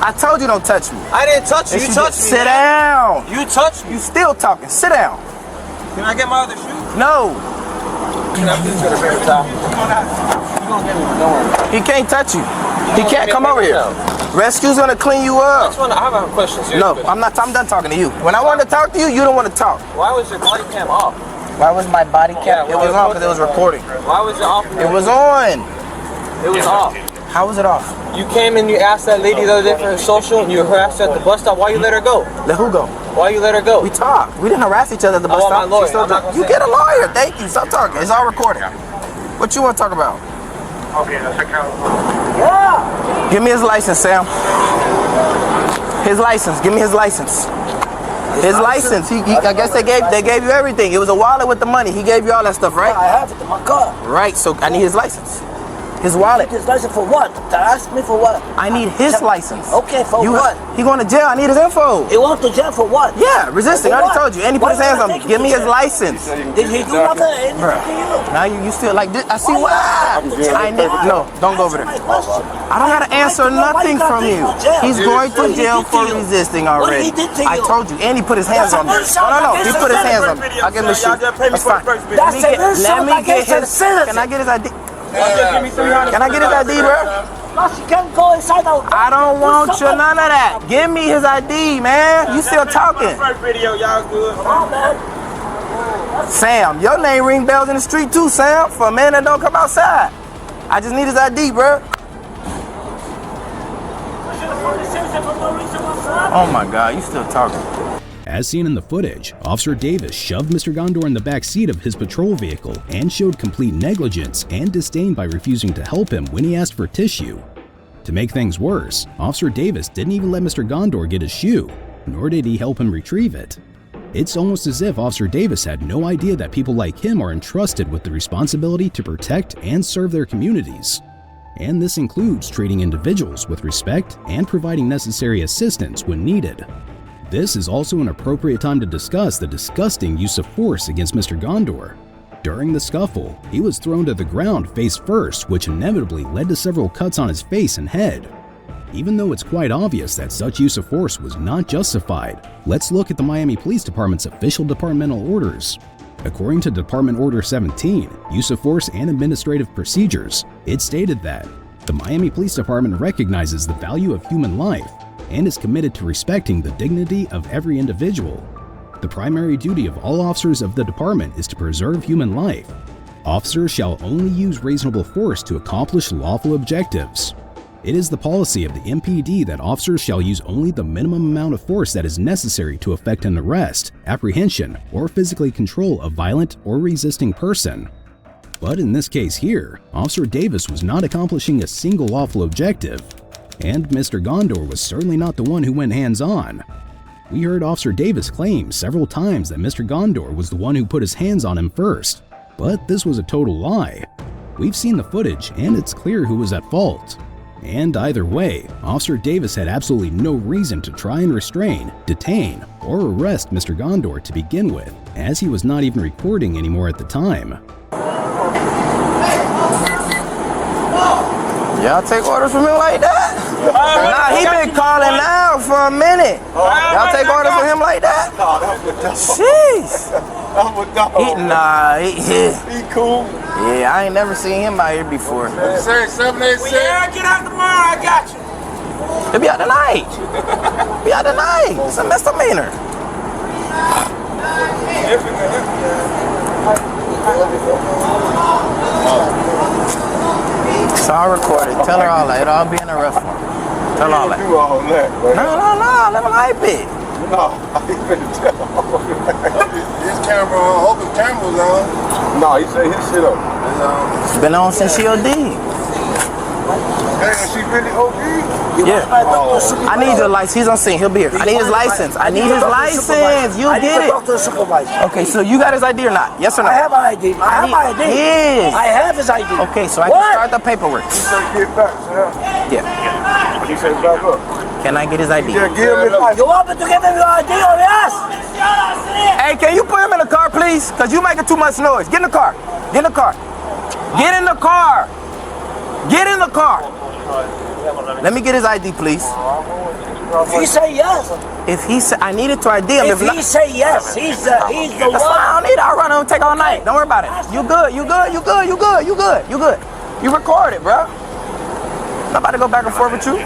I: I told you don't touch me.
K: I didn't touch you.
I: Yes,
K: You touched me.
I: Sit down.
K: You touched me.
I: You still talking. Sit down.
K: Can I get my other shoe?
I: No. He can't touch you. He can't come over here. Rescue's gonna clean you up.
K: I have a question.
I: No, I'm done talking to you. When I wanted to talk to you, you don't want to talk.
K: Why was your body cam off?
I: Why was my body cam? It was on because it was recording.
K: Why was it off?
I: It was on.
K: It was off.
I: How was it off?
K: You came and you asked that lady the other day for her social, and you harassed her at the bus stop. Why you let her go?
I: Let who go?
K: Why you let her go?
I: We talked. We didn't harass each other at the bus
K: I want
I: stop.
K: my lawyer.
I: She still
K: I'm not
I: talk-
K: gonna
I: You
K: say
I: get a lawyer. Thank you. Stop talking. It's all recorded. What you want to talk about?
D: Okay, that's account.
H: Yeah.
I: Give me his license, Sam. His license. Give me his license. His license. I guess they gave you everything. It was a wallet with the money. He gave you all that stuff, right?
H: I have it in my car.
I: Right. So I need his license. His wallet.
H: His license for what? To ask me for what?
I: I need his license.
H: Okay, for what?
I: He going to jail. I need his info.
H: He went to jail for what?
I: Yeah, resisting. I already told you. And he put his hands on me. Give me his license.
H: Did he do nothing?
I: Now you still like this. I see why. I need. No, don't go over there. I don't gotta answer nothing from you. He's going to jail for resisting already. I told you. And he put his hands on me. No. He put his hands on me. I'll give him the shoe. That's fine. Let me get his. Can I get his ID? Can I get his ID, bro?
H: She can't go inside the.
I: I don't want you none of that. Give me his ID, man. You still talking? Sam, your name ring bells in the street too, Sam. For a man that don't come outside. I just need his ID, bro. Oh my God, you still talking?
A: As seen in the footage, Officer Davis shoved Mr. Gondor in the back seat of his patrol vehicle and showed complete negligence and disdain by refusing to help him when he asked for tissue. To make things worse, Officer Davis didn't even let Mr. Gondor get his shoe, nor did he help him retrieve it. It's almost as if Officer Davis had no idea that people like him are entrusted with the responsibility to protect and serve their communities. And this includes treating individuals with respect and providing necessary assistance when needed. This is also an appropriate time to discuss the disgusting use of force against Mr. Gondor. During the scuffle, he was thrown to the ground face first, which inevitably led to several cuts on his face and head. Even though it's quite obvious that such use of force was not justified, let's look at the Miami Police Department's official departmental orders. According to Department Order 17, Use of Force and Administrative Procedures, it stated that the Miami Police Department recognizes the value of human life and is committed to respecting the dignity of every individual. The primary duty of all officers of the department is to preserve human life. Officers shall only use reasonable force to accomplish lawful objectives. It is the policy of the MPD that officers shall use only the minimum amount of force that is necessary to effect an arrest, apprehension, or physically control a violent or resisting person. But in this case here, Officer Davis was not accomplishing a single lawful objective, and Mr. Gondor was certainly not the one who went hands-on. We heard Officer Davis claim several times that Mr. Gondor was the one who put his hands on him first, but this was a total lie. We've seen the footage, and it's clear who was at fault. And either way, Officer Davis had absolutely no reason to try and restrain, detain, or arrest Mr. Gondor to begin with, as he was not even recording anymore at the time.
I: Y'all take orders from him like that? Nah, he been calling now for a minute. Y'all take orders from him like that? Jeez. He
E: cool.
I: Yeah, I ain't never seen him out here before.
E: Say 786.
K: Yeah, get out tomorrow. I got you.
I: He'll be out tonight. Be out tonight. It's a misdemeanor. It's all recorded. Tell her all that. It'll all be in a rough one. Tell her all that.
E: Do all that, man.
I: No. Let him hype it.
E: No, I ain't finna tell his camera on. I hope his camera's on. No, he said his shit up.
I: It's been on since she OD.
E: Hey, is she really OD?
I: Yeah. I need your license. He's on scene. He'll be here. I need his license. I need his license. You get it. Okay, so you got his ID or not? Yes or no?
K: I have my ID. I have my ID.
I: Yes.
K: I have his ID.
I: Okay, so I can start the paperwork.
E: He said get back, sir.
I: Yeah.
E: He said back up.
I: Can I get his ID?
E: Yeah, give him his license.
K: You want me to give him your ID or yes?
I: Hey, can you put him in the car, please? Because you making too much noise. Get in the car. Get in the car. Get in the car. Get in the car. Let me get his ID, please.
K: If he say yes.
I: If he say, I needed to ID him.
K: If he say yes, he's the one.
I: That's fine. I don't need it. I'll run him and take all night. Don't worry about it. You good. You good. You good. You good. You good. You good. You record it, bro. I'm about to go back and forth with you.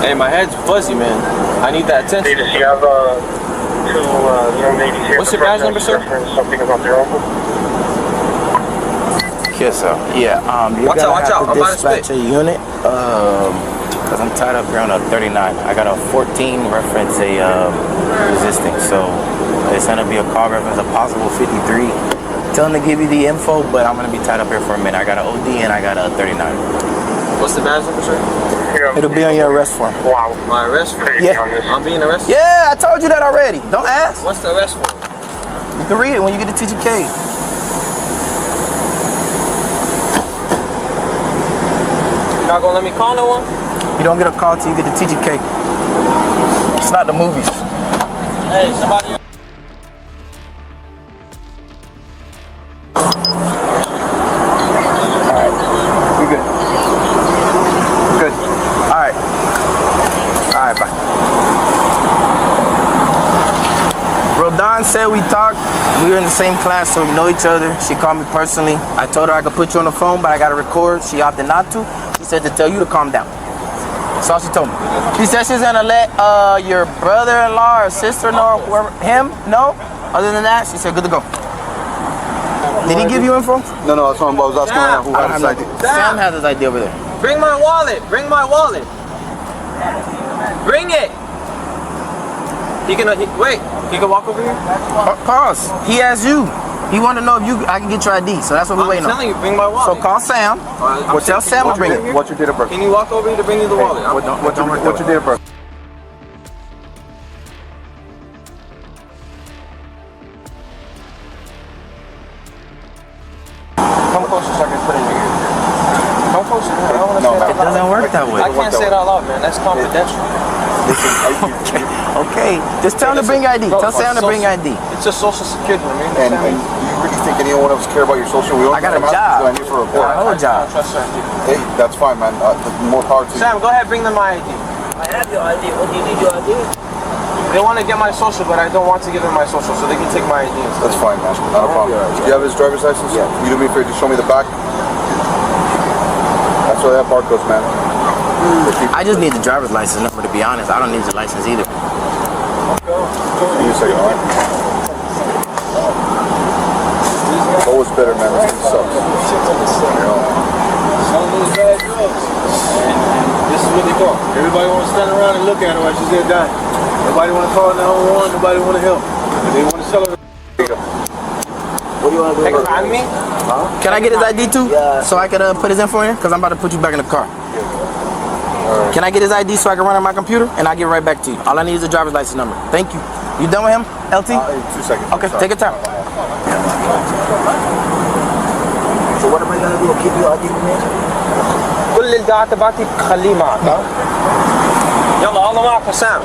L: Hey, my head's fuzzy, man. I need that attention.
D: You have two young ladies here.
L: What's your badge number, sir?
D: Something about their uncle.
I: Yes, sir. Yeah. You
L: watch out. I'm about to spit.
I: Dispatch a unit. Cause I'm tied up here on a 39. I got a 14 reference resisting. So it's gonna be a call reference, a possible 53. Tell them to give you the info, but I'm gonna be tied up here for a minute. I got an OD and I got a 39.
L: What's the badge number, sir?
I: It'll be on your arrest form.
D: Wow.
L: My arrest form?
I: Yeah.
L: I'm being arrested?
I: Yeah, I told you that already. Don't ask.
L: What's the arrest form?
I: You can read it when you get the TGK.
L: You're not gonna let me call no one?
I: You don't get a call till you get the TGK. It's not the movies.
L: Hey, somebody.
I: Rodon said we talked. We were in the same class, so we know each other. She called me personally. I told her I could put you on the phone, but I got to record. She opted not to. She said to tell you to calm down. That's all she told me. She said she's going to let your brother-in-law or sister know, or him know. Other than that, she said good to go. Did he give you info?
E: No, I was talking about who had his ID.
I: Sam has his ID over there.
L: Bring my wallet. Bring my wallet. Bring it. He can wait. He can walk over here.
I: Pause. He asked you. He wanted to know if I can get your ID, so that's what we're waiting on.
L: I'm telling you, bring my wallet.
I: So call Sam. Well, tell Sam to bring it.
E: What's your date of birth?
L: Can you walk over here to bring you the wallet?
E: What's your date of birth?
L: Come closer so I can put it in your ear. Come closer. I don't want to say it out loud.
I: It doesn't work that way.
L: I can't say it out loud, man. That's confidential.
I: Okay, just tell him to bring your ID. Tell Sam to bring your ID.
L: It's a social security, man.
E: And you really think anyone else care about your social? We
I: I got a job.
E: I need for a report.
I: I got a whole job.
E: Hey, that's fine, man. More power to you.
L: Sam, go ahead, bring them my ID.
K: I have your ID. What do you need your ID?
L: They want to get my social, but I don't want to give them my social, so they can take my ID instead.
E: That's fine, man. Not a problem. Do you have his driver's license? Yeah. You do me a favor, just show me the back. That's where that barcode's, man.
I: I just need the driver's license number, to be honest. I don't need the license either.
E: Give me a second, all right? Always better, man. This thing sucks.
M: This is what they call. Everybody want to stand around and look at her while she's there dying. Nobody want to call 911. Nobody want to help. They want to sell her.
I: What do you want to do?
L: Me?
I: Can I get his ID too? Yeah. So I can put his info in? Because I'm about to put you back in the car.
E: Right.
I: Can I get his ID so I can run on my computer? And I'll get right back to you. All I need is a driver's license number. Thank you. You done with him, LT?
E: 2 seconds.
I: Okay, take your time.
K: So what am I gonna do? Keep your ID with me?
L: كل الدعاء تبعتي خليه معك ها؟ يلا الله معك حسام.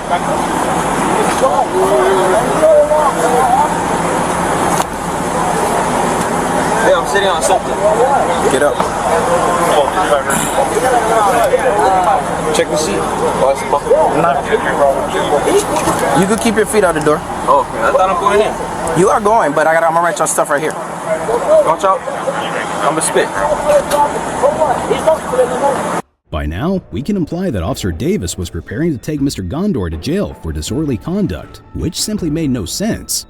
L: Hey, I'm sitting on something.
I: Get up.
L: Check the seat.
I: You can keep your feet out the door.
L: Oh, I thought I'm going in.
I: You are going, but I'm gonna write your stuff right here.
L: Watch out. I'm a spit.
A: By now, we can imply that Officer Davis was preparing to take Mr. Gondor to jail for disorderly conduct, which simply made no sense.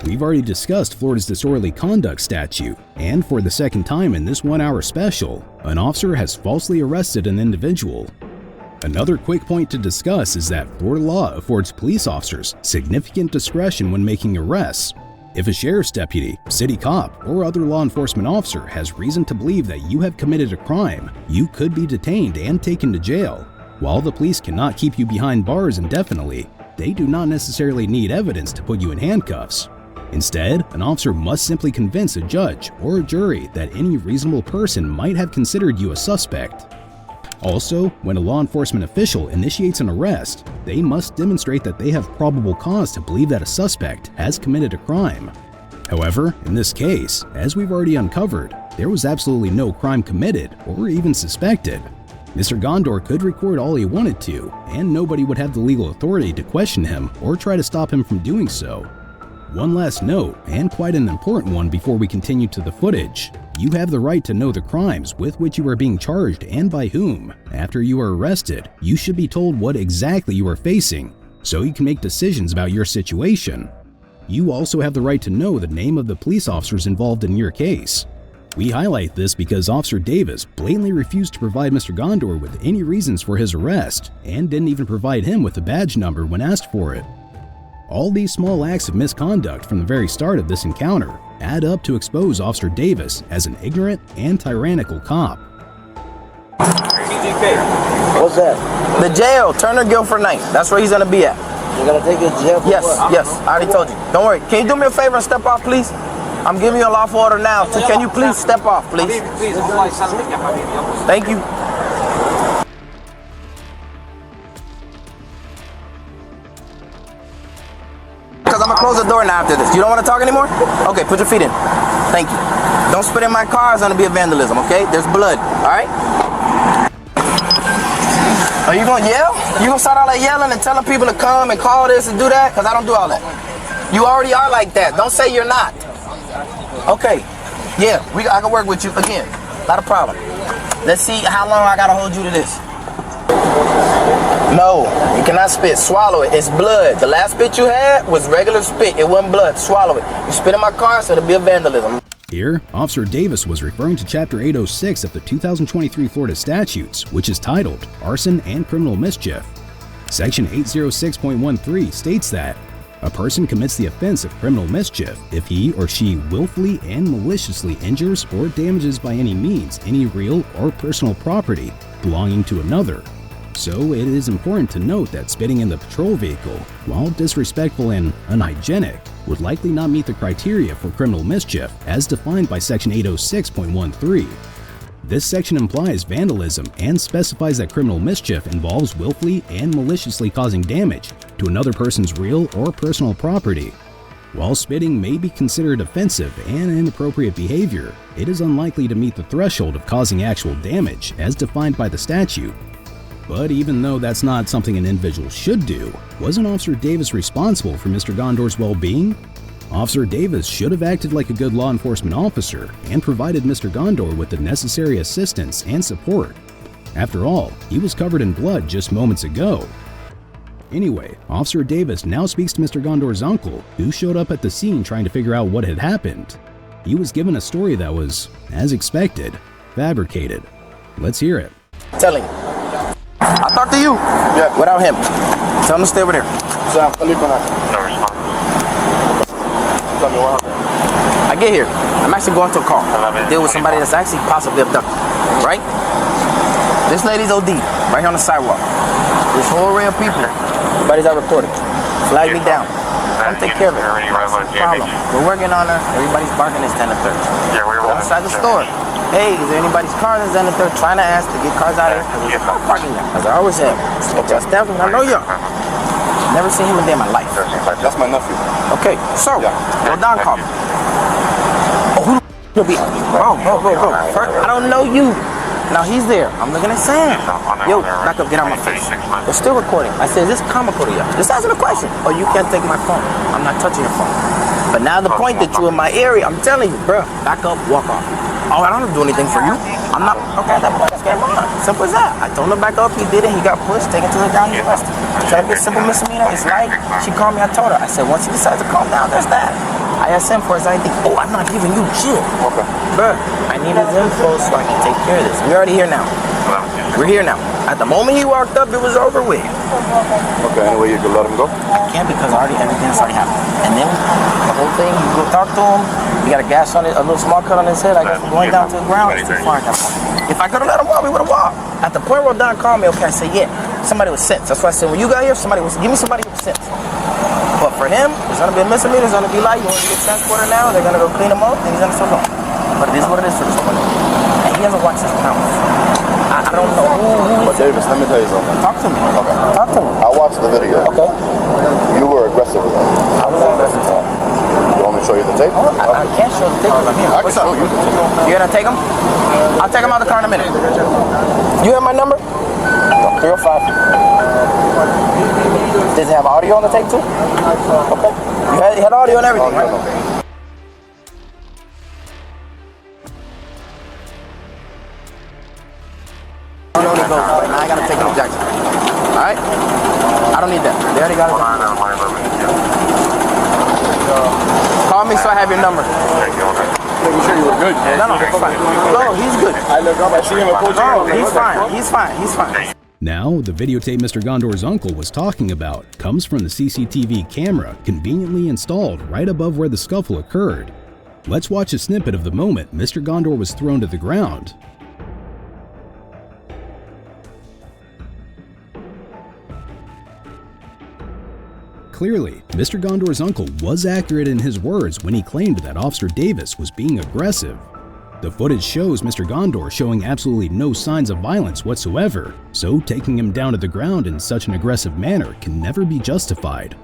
A: We've already discussed Florida's disorderly conduct statute, and for the second time in this 1-hour special, an officer has falsely arrested an individual. Another quick point to discuss is that Florida law affords police officers significant discretion when making arrests. If a sheriff's deputy, city cop, or other law enforcement officer has reason to believe that you have committed a crime, you could be detained and taken to jail. While the police cannot keep you behind bars indefinitely, they do not necessarily need evidence to put you in handcuffs. Instead, an officer must simply convince a judge or a jury that any reasonable person might have considered you a suspect. Also, when a law enforcement official initiates an arrest, they must demonstrate that they have probable cause to believe that a suspect has committed a crime. However, in this case, as we've already uncovered, there was absolutely no crime committed or even suspected. Mr. Gondor could record all he wanted to, and nobody would have the legal authority to question him or try to stop him from doing so. One last note, and quite an important one before we continue to the footage. You have the right to know the crimes with which you are being charged and by whom. After you are arrested, you should be told what exactly you are facing, so you can make decisions about your situation. You also have the right to know the name of the police officers involved in your case. We highlight this because Officer Davis blatantly refused to provide Mr. Gondor with any reasons for his arrest, and didn't even provide him with a badge number when asked for it. All these small acts of misconduct from the very start of this encounter add up to expose Officer Davis as an ignorant and tyrannical cop.
K: What's that?
I: The jail, Turner Guilford Night. That's where he's gonna be at.
K: You're gonna take it to jail for
I: Yes,
K: what?
I: yes, I already told you. Don't worry. Can you do me a favor and step off, please? I'm giving you a lawful order now. So can you please step off, please? Thank you. Because I'm gonna close the door now after this. You don't want to talk anymore? Okay, put your feet in. Thank you. Don't spit in my car, it's gonna be a vandalism, okay? There's blood, alright? Are you gonna yell? You gonna start all that yelling and telling people to come and call this and do that? Because I don't do all that. You already are like that. Don't say you're not. Okay. Yeah, I can work with you again. Not a problem. Let's see how long I gotta hold you to this. No, you cannot spit. Swallow it. It's blood. The last spit you had was regular spit. It wasn't blood. Swallow it. You spit in my car, so it'll be a vandalism.
A: Here, Officer Davis was referring to Chapter 806 of the 2023 Florida Statutes, which is titled Arson and Criminal Mischief. Section 806.13 states that a person commits the offense of criminal mischief if he or she willfully and maliciously injures or damages by any means any real or personal property belonging to another. So it is important to note that spitting in the patrol vehicle, while disrespectful and unhygienic, would likely not meet the criteria for criminal mischief as defined by Section 806.13. This section implies vandalism and specifies that criminal mischief involves willfully and maliciously causing damage to another person's real or personal property. While spitting may be considered offensive and inappropriate behavior, it is unlikely to meet the threshold of causing actual damage as defined by the statute. But even though that's not something an individual should do, wasn't Officer Davis responsible for Mr. Gondor's well-being? Officer Davis should have acted like a good law enforcement officer and provided Mr. Gondor with the necessary assistance and support. After all, he was covered in blood just moments ago. Anyway, Officer Davis now speaks to Mr. Gondor's uncle, who showed up at the scene trying to figure out what had happened. He was given a story that was, as expected, fabricated. Let's hear it.
I: Tell him. I talked to you. Yeah. Without him. Tell him to stay over there.
D: No response.
I: Tell me what happened. I get here. I'm actually going to a car. Deal with somebody that's actually possibly abducted. Right? This lady's OD. Right here on the sidewalk. This whole array of people. Everybody's out reporting. Flag me down. Come take care of it. Problem. We're working on her. Everybody's barking this 10 to 30.
D: Yeah, we're
I: outside the store. Hey, is there anybody's car that's in the third? Trying to ask to get cars out of here. There's a car parking there. As I always have. Just tell me, I know you. Never seen him a day in my life.
D: That's my nephew.
I: Okay, so, well, Don called me. Oh, who the be? Bro. I don't know you. Now he's there. I'm looking at Sam. Yo, back up, get out my face. They're still recording. I said, is this comical to you? Just answer the question. Oh, you can't take my phone. I'm not touching your phone. But now the point that you're in my area, I'm telling you, bro, back up, walk off. Oh, I don't do anything for you. I'm not, okay, that point is game on. Simple as that. I told him to back up, he did it, he got pushed, taken to the ground, he was arrested. Trying to get simple misdemeanor, it's like, she called me, I told her. I said, once you decide to calm down, there's that. I asked him for his ID. Oh, I'm not giving you shit. Okay. Bruh, I need his info so I can take care of this. We're already here now. We're here now. At the moment he walked up, it was over with.
D: Okay, anyway, you can let him go?
I: I can't because everything's already happened. And then the whole thing, you go talk to him, he got a gash on it, a little small cut on his head. I guess going down to the ground, it's too far. If I could have let him walk, we would have walked. At the point where Don called me, okay, I said, yeah, somebody with sense. That's why I said, when you got here, give me somebody with sense. But for him, there's gonna be a misdemeanor, there's gonna be like, you want to get transported now, they're gonna go clean him up, and he's gonna still go. But it is what it is for this one. And he hasn't watched his mouth. I don't know who
D: But Davis, let me tell you something.
I: Talk to me. Okay. Talk to me.
D: I watched the video.
I: Okay.
D: You were aggressive with him.
I: I was aggressive.
D: You want me to show you the tape?
I: I can't show the tape because I'm here.
D: I can show you the tape.
I: You gonna take him? I'll take him out of the car in a minute. You have my number? 305. Does it have audio on the tape too? Okay. You had audio and everything, right? Now I gotta take him to Jackson. Alright? I don't need that. They already got it. Call me so I have your number.
D: You sure you were good?
I: No, it's fine. No, he's good.
D: I look up, I see him at
I: No, he's fine.
A: Now, the videotape Mr. Gondor's uncle was talking about comes from the CCTV camera conveniently installed right above where the scuffle occurred. Let's watch a snippet of the moment Mr. Gondor was thrown to the ground. Clearly, Mr. Gondor's uncle was accurate in his words when he claimed that Officer Davis was being aggressive. The footage shows Mr. Gondor showing absolutely no signs of violence whatsoever, so taking him down to the ground in such an aggressive manner can never be justified.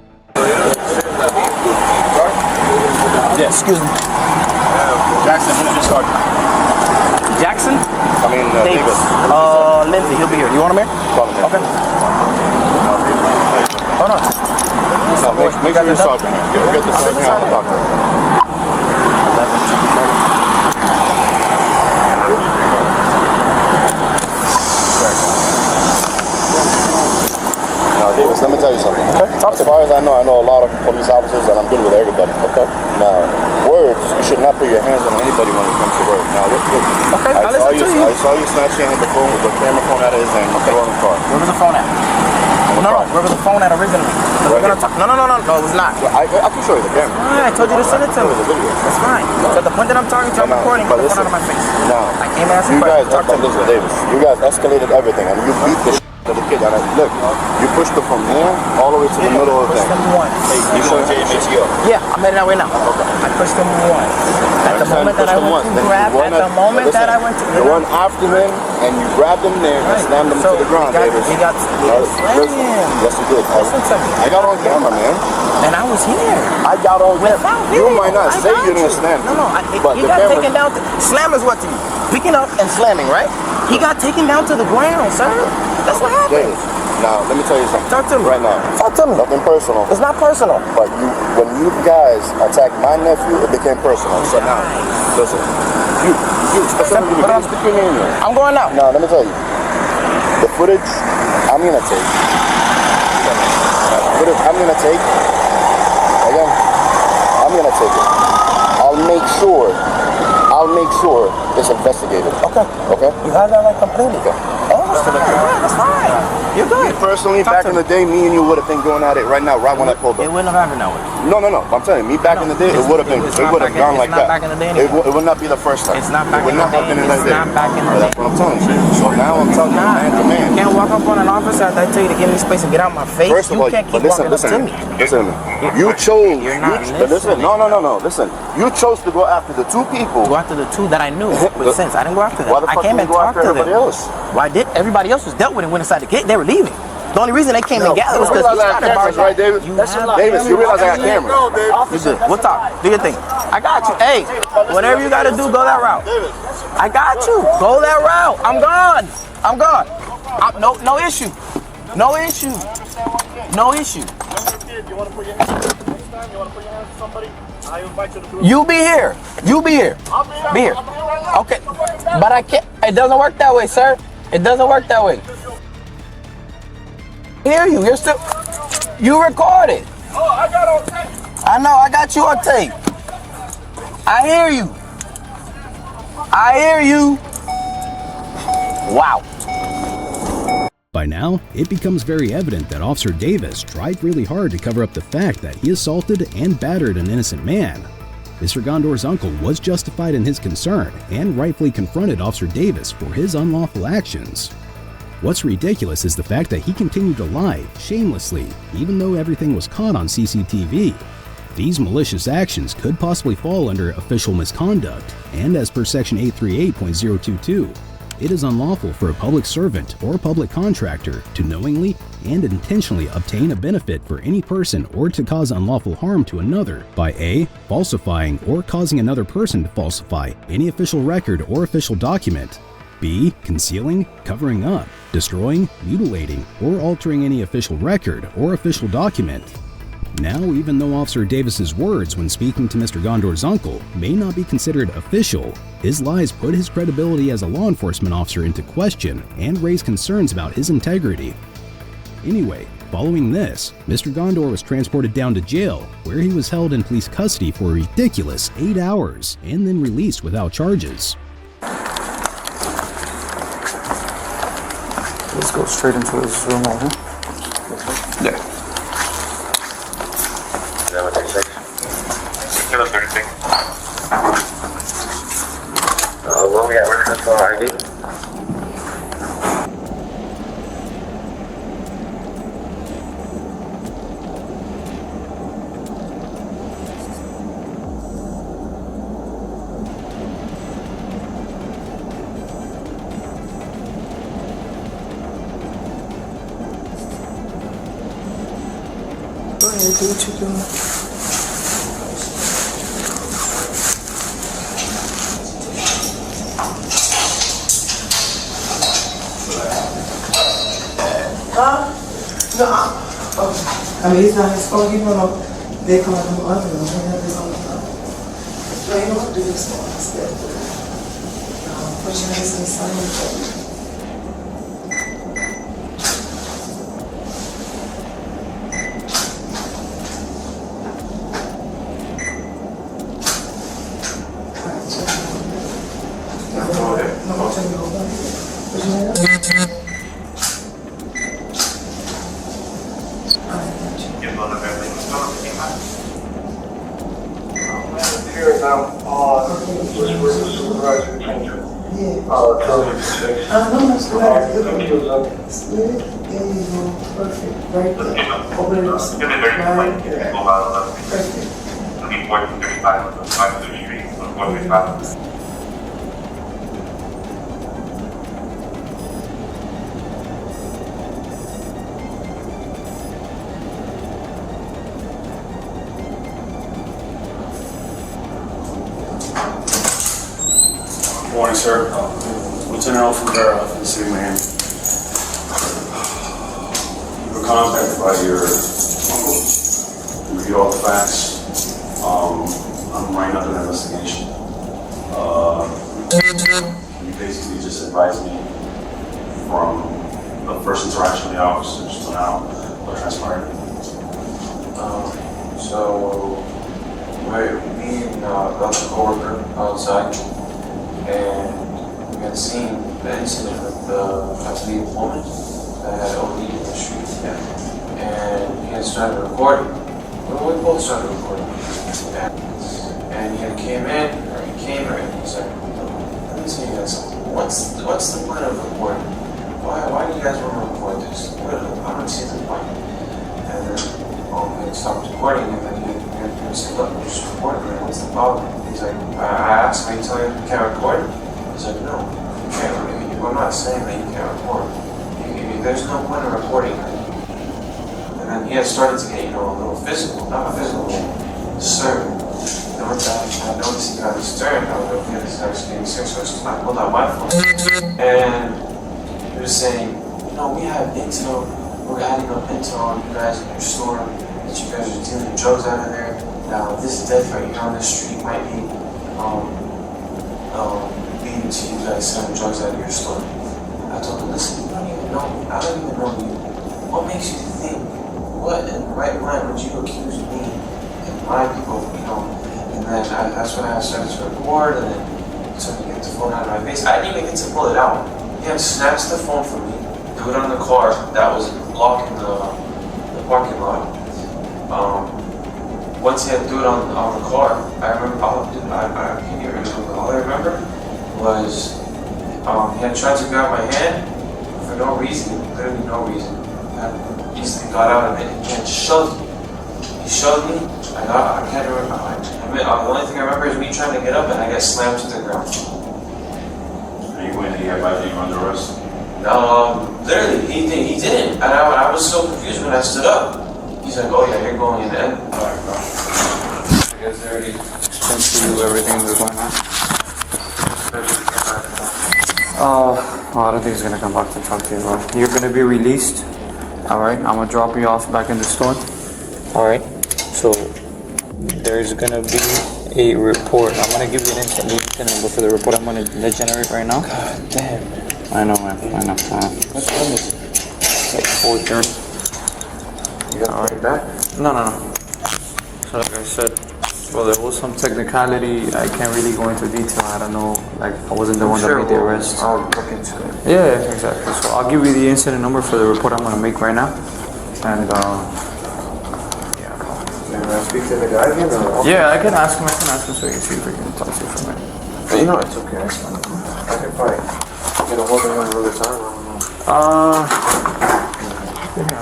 I: Yeah, excuse me.
D: Jackson, who's your sergeant?
I: Jackson?
D: I mean, Davis.
I: Lindsay, he'll be here. You want him here?
D: Call him here.
I: Okay. Hold on.
D: No, make sure you're sergeant. Get the sergeant out of the doctor. Now, Davis, let me tell you something. Okay. As far as I know a lot of police officers, and I'm good with everybody. Okay. Now, words, you should not put your hands on anybody when it comes to words. Now, look.
I: Okay, I
D: saw you snatching the phone with the camera phone out of his hand. Okay. Throw in the car.
I: Where was the phone at? No, where was the phone at originally? We're gonna talk. No, it was not.
D: I can show you the camera.
I: I told you to send it to me. That's fine. So at the point that I'm talking to, I'm recording, get the phone out of my face.
D: No.
I: I came and asked
D: you guys, listen, Davis. You guys escalated everything, and you beat the shit to the kid. Look, you pushed him from there all the way to the middle of the thing.
L: You going to JMHO?
I: Yeah, I'm heading that way now. Okay. I pushed him once. At the moment that I went to grab,
D: You run after him and you grabbed him there and slammed him to the ground, Davis.
I: We got slammed him.
D: Yes, you did.
I: Listen to me.
D: I got on camera, man.
I: And I was here.
D: I got on camera. You might not say you didn't slam him.
I: No, he got taken down. Slam is what to you? Picking up and slamming, right? He got taken down to the ground, sir. That's what happened.
D: Now, let me tell you something.
I: Talk to me.
D: Right now.
I: Talk to me.
D: Nothing personal.
I: It's not personal.
D: But when you guys attacked my nephew, it became personal. So now, listen.
I: I'm going out.
D: Now, let me tell you. The footage I'm going to take. Again, I'm going to take it. I'll make sure it's investigated. Okay.
I: You have that right completely. That's fine. You're good.
D: Me personally, back in the day, me and you would have been going at it right now, right when I pulled up.
I: It wouldn't have happened that way.
D: No. I'm telling you, back in the day, it would have been. It would have gone like that.
I: Back in the day anymore.
D: It would not be the first time.
I: It's not back in the day.
D: It's not back in the day. That's what I'm telling you. So now I'm telling you, man to man.
I: You can't walk up on an officer after I tell you to give me space and get out my face.
D: First of all,
I: you can't keep walking up to me.
D: Listen to me. You chose.
I: You're not
D: listen. No. Listen. You chose to go after the two people.
I: Go after the two that I knew. But since I didn't go after them,
D: why the fuck
I: I came and
D: go
I: talked
D: after
I: to them.
D: everybody else?
I: Why did everybody else was dealt with and went inside the gate? They were leaving. The only reason they came together was because
D: you realize I got cameras, right, David? Davis, you realize I got cameras.
I: You good. We'll talk. Do your thing. I got you. Hey, whatever you got to do, go that route. I got you. Go that route. I'm gone. No issue. No issue. No issue.
D: You want to put your hands on somebody? I invite you to do it.
I: You be here. Be here. Okay. But I can't. It doesn't work that way, sir. It doesn't work that way. Hear you. You're still. You recorded.
E: Oh, I got on tape.
I: I know. I got you on tape. I hear you. Wow.
A: By now, it becomes very evident that Officer Davis tried really hard to cover up the fact that he assaulted and battered an innocent man. Mr. Gondor's uncle was justified in his concern and rightfully confronted Officer Davis for his unlawful actions. What's ridiculous is the fact that he continued to lie shamelessly, even though everything was caught on CCTV. These malicious actions could possibly fall under official misconduct, and as per Section 838.022, it is unlawful for a public servant or public contractor to knowingly and intentionally obtain a benefit for any person or to cause unlawful harm to another by A. falsifying or causing another person to falsify any official record or official document, B. concealing, covering up, destroying, mutilating, or altering any official record or official document. Now, even though Officer Davis's words when speaking to Mr. Gondor's uncle may not be considered official, his lies put his credibility as a law enforcement officer into question and raised concerns about his integrity. Anyway, following this, Mr. Gondor was transported down to jail, where he was held in police custody for a ridiculous 8 hours and then released without charges.
B: Let's go straight into his room right here. Yeah.
C: Is that what they say? Give us everything. What we got? Where's the ID?
I: Go ahead, do what you're doing. Huh? No, I mean, it's not his fault. You know, they call him other than they have his own fault. So you don't do this one instead. Put your hands in the sun.
E: Here now on supervisor detention.
I: Yeah.
C: Oh, tell me the
I: No, that's right. SUED, there you go. Perfect. Right there. Over there. Right there. Perfect.
C: 1435 on the 5th Street, on 135.
N: Morning, sir. Lieutenant from Vera from the city of Miami. You were contacted by your uncle. You reviewed all the facts. I'm writing up an investigation. You basically just advised me from the first interaction with the officers to now what transpired.
O: So, me and another coworker outside, and we had seen the incident with the custody woman that had OD in the street. And he had started recording. Well, we both started recording. And he had came in, or he came in, and he's like, let me tell you guys something. What's the point of recording? Why do you guys want to record this? I don't see the point. And then he had stopped recording, and then he said, look, we're just recording, man. What's the problem? He's like, I asked him, tell you you can't record? He's like, no, you can't. I'm not saying that you can't record. There's no point in recording. And then he had started to get, a little physical, not physical, stern. And once I noticed he got stern, I was like, okay, this guy's getting sick, so I pulled out my phone. And he was saying, we have intel, we're adding up intel on you guys in your store, that you guys are dealing drugs out of there. Now, this death right here on the street might be leading to you guys selling drugs out of your store. I told him, listen, you don't even know me. I don't even know you. What makes you think, what in the right mind would you accuse me and my people, And then that's when I started to record, and then he told me to get the phone out of my face. I didn't even get to pull it out. He had snatched the phone from me, threw it on the car that was blocking the parking lot. Once he had threw it on the car, I remember, I can't even remember. All I remember was he had tried to grab my hand for no reason, literally no reason. I easily got out of it and he had shoved me. He shoved me, I can't remember. The only thing I remember is me trying to get up and I got slammed to the ground.
N: And you went and he advised you under arrest?
O: Literally, he didn't. And I was so confused when I stood up. He's like, oh yeah, you're going in the end. Alright, bro. I guess they already explained to you everything that's going on. I don't think he's gonna come back to talk to you, bro. You're gonna be released. Alright, I'm gonna drop you off back in the store. Alright, so there's gonna be a report. I'm gonna give you an instant number for the report I'm gonna generate right now. God damn. I know, man. I know. What time is it? It's like 4:30. You got it back? No. So like I said, well, there was some technicality. I can't really go into detail. I don't know. I wasn't the one that made the arrest. I'll look into it. Yeah, exactly. So I'll give you the incident number for the report I'm gonna make right now. And Can I speak to the guy again? Yeah, I can ask him so you can see if we can talk to you for a minute. But it's okay. It's fine. I can probably get a hold of him another time.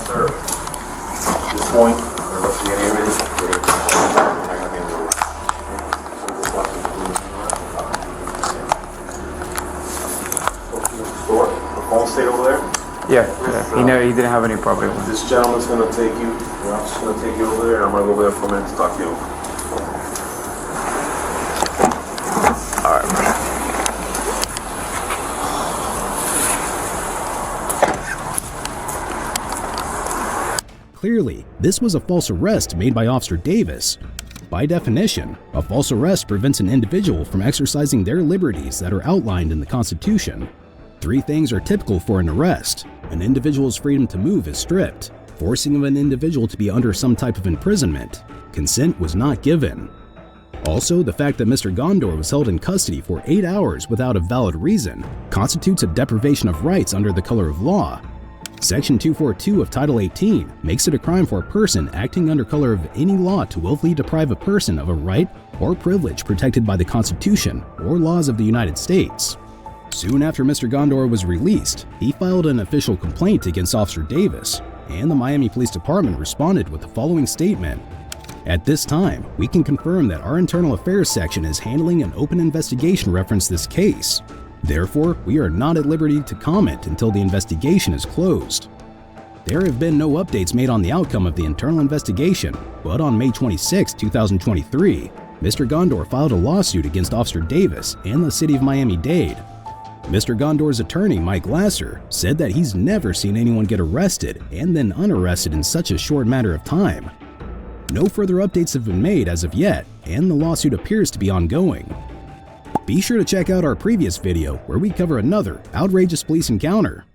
N: Sir, at this point, we're investigating everything. The phone stayed over there?
O: Yeah. He didn't have any problem with it.
N: This gentleman's going to take you, the officer's going to take you over there, and I'm going to go over there for a minute to talk to you.
O: Alright.
A: Clearly, this was a false arrest made by Officer Davis. By definition, a false arrest prevents an individual from exercising their liberties that are outlined in the Constitution. 3 things are typical for an arrest. An individual's freedom to move is stripped. Forcing of an individual to be under some type of imprisonment. Consent was not given. Also, the fact that Mr. Gondor was held in custody for 8 hours without a valid reason constitutes a deprivation of rights under the color of law. Section 242 of Title 18 makes it a crime for a person acting under color of any law to willfully deprive a person of a right or privilege protected by the Constitution or laws of the United States. Soon after Mr. Gondor was released, he filed an official complaint against Officer Davis, and the Miami Police Department responded with the following statement. At this time, we can confirm that our internal affairs section is handling an open investigation reference this case. Therefore, we are not at liberty to comment until the investigation is closed. There have been no updates made on the outcome of the internal investigation, but on May 26, 2023, Mr. Gondor filed a lawsuit against Officer Davis and the city of Miami-Dade. Mr. Gondor's attorney, Mike Lasser, said that he's never seen anyone get arrested and then unarrested in such a short matter of time. No further updates have been made as of yet, and the lawsuit appears to be ongoing. Be sure to check out our previous video where we cover another outrageous police encounter.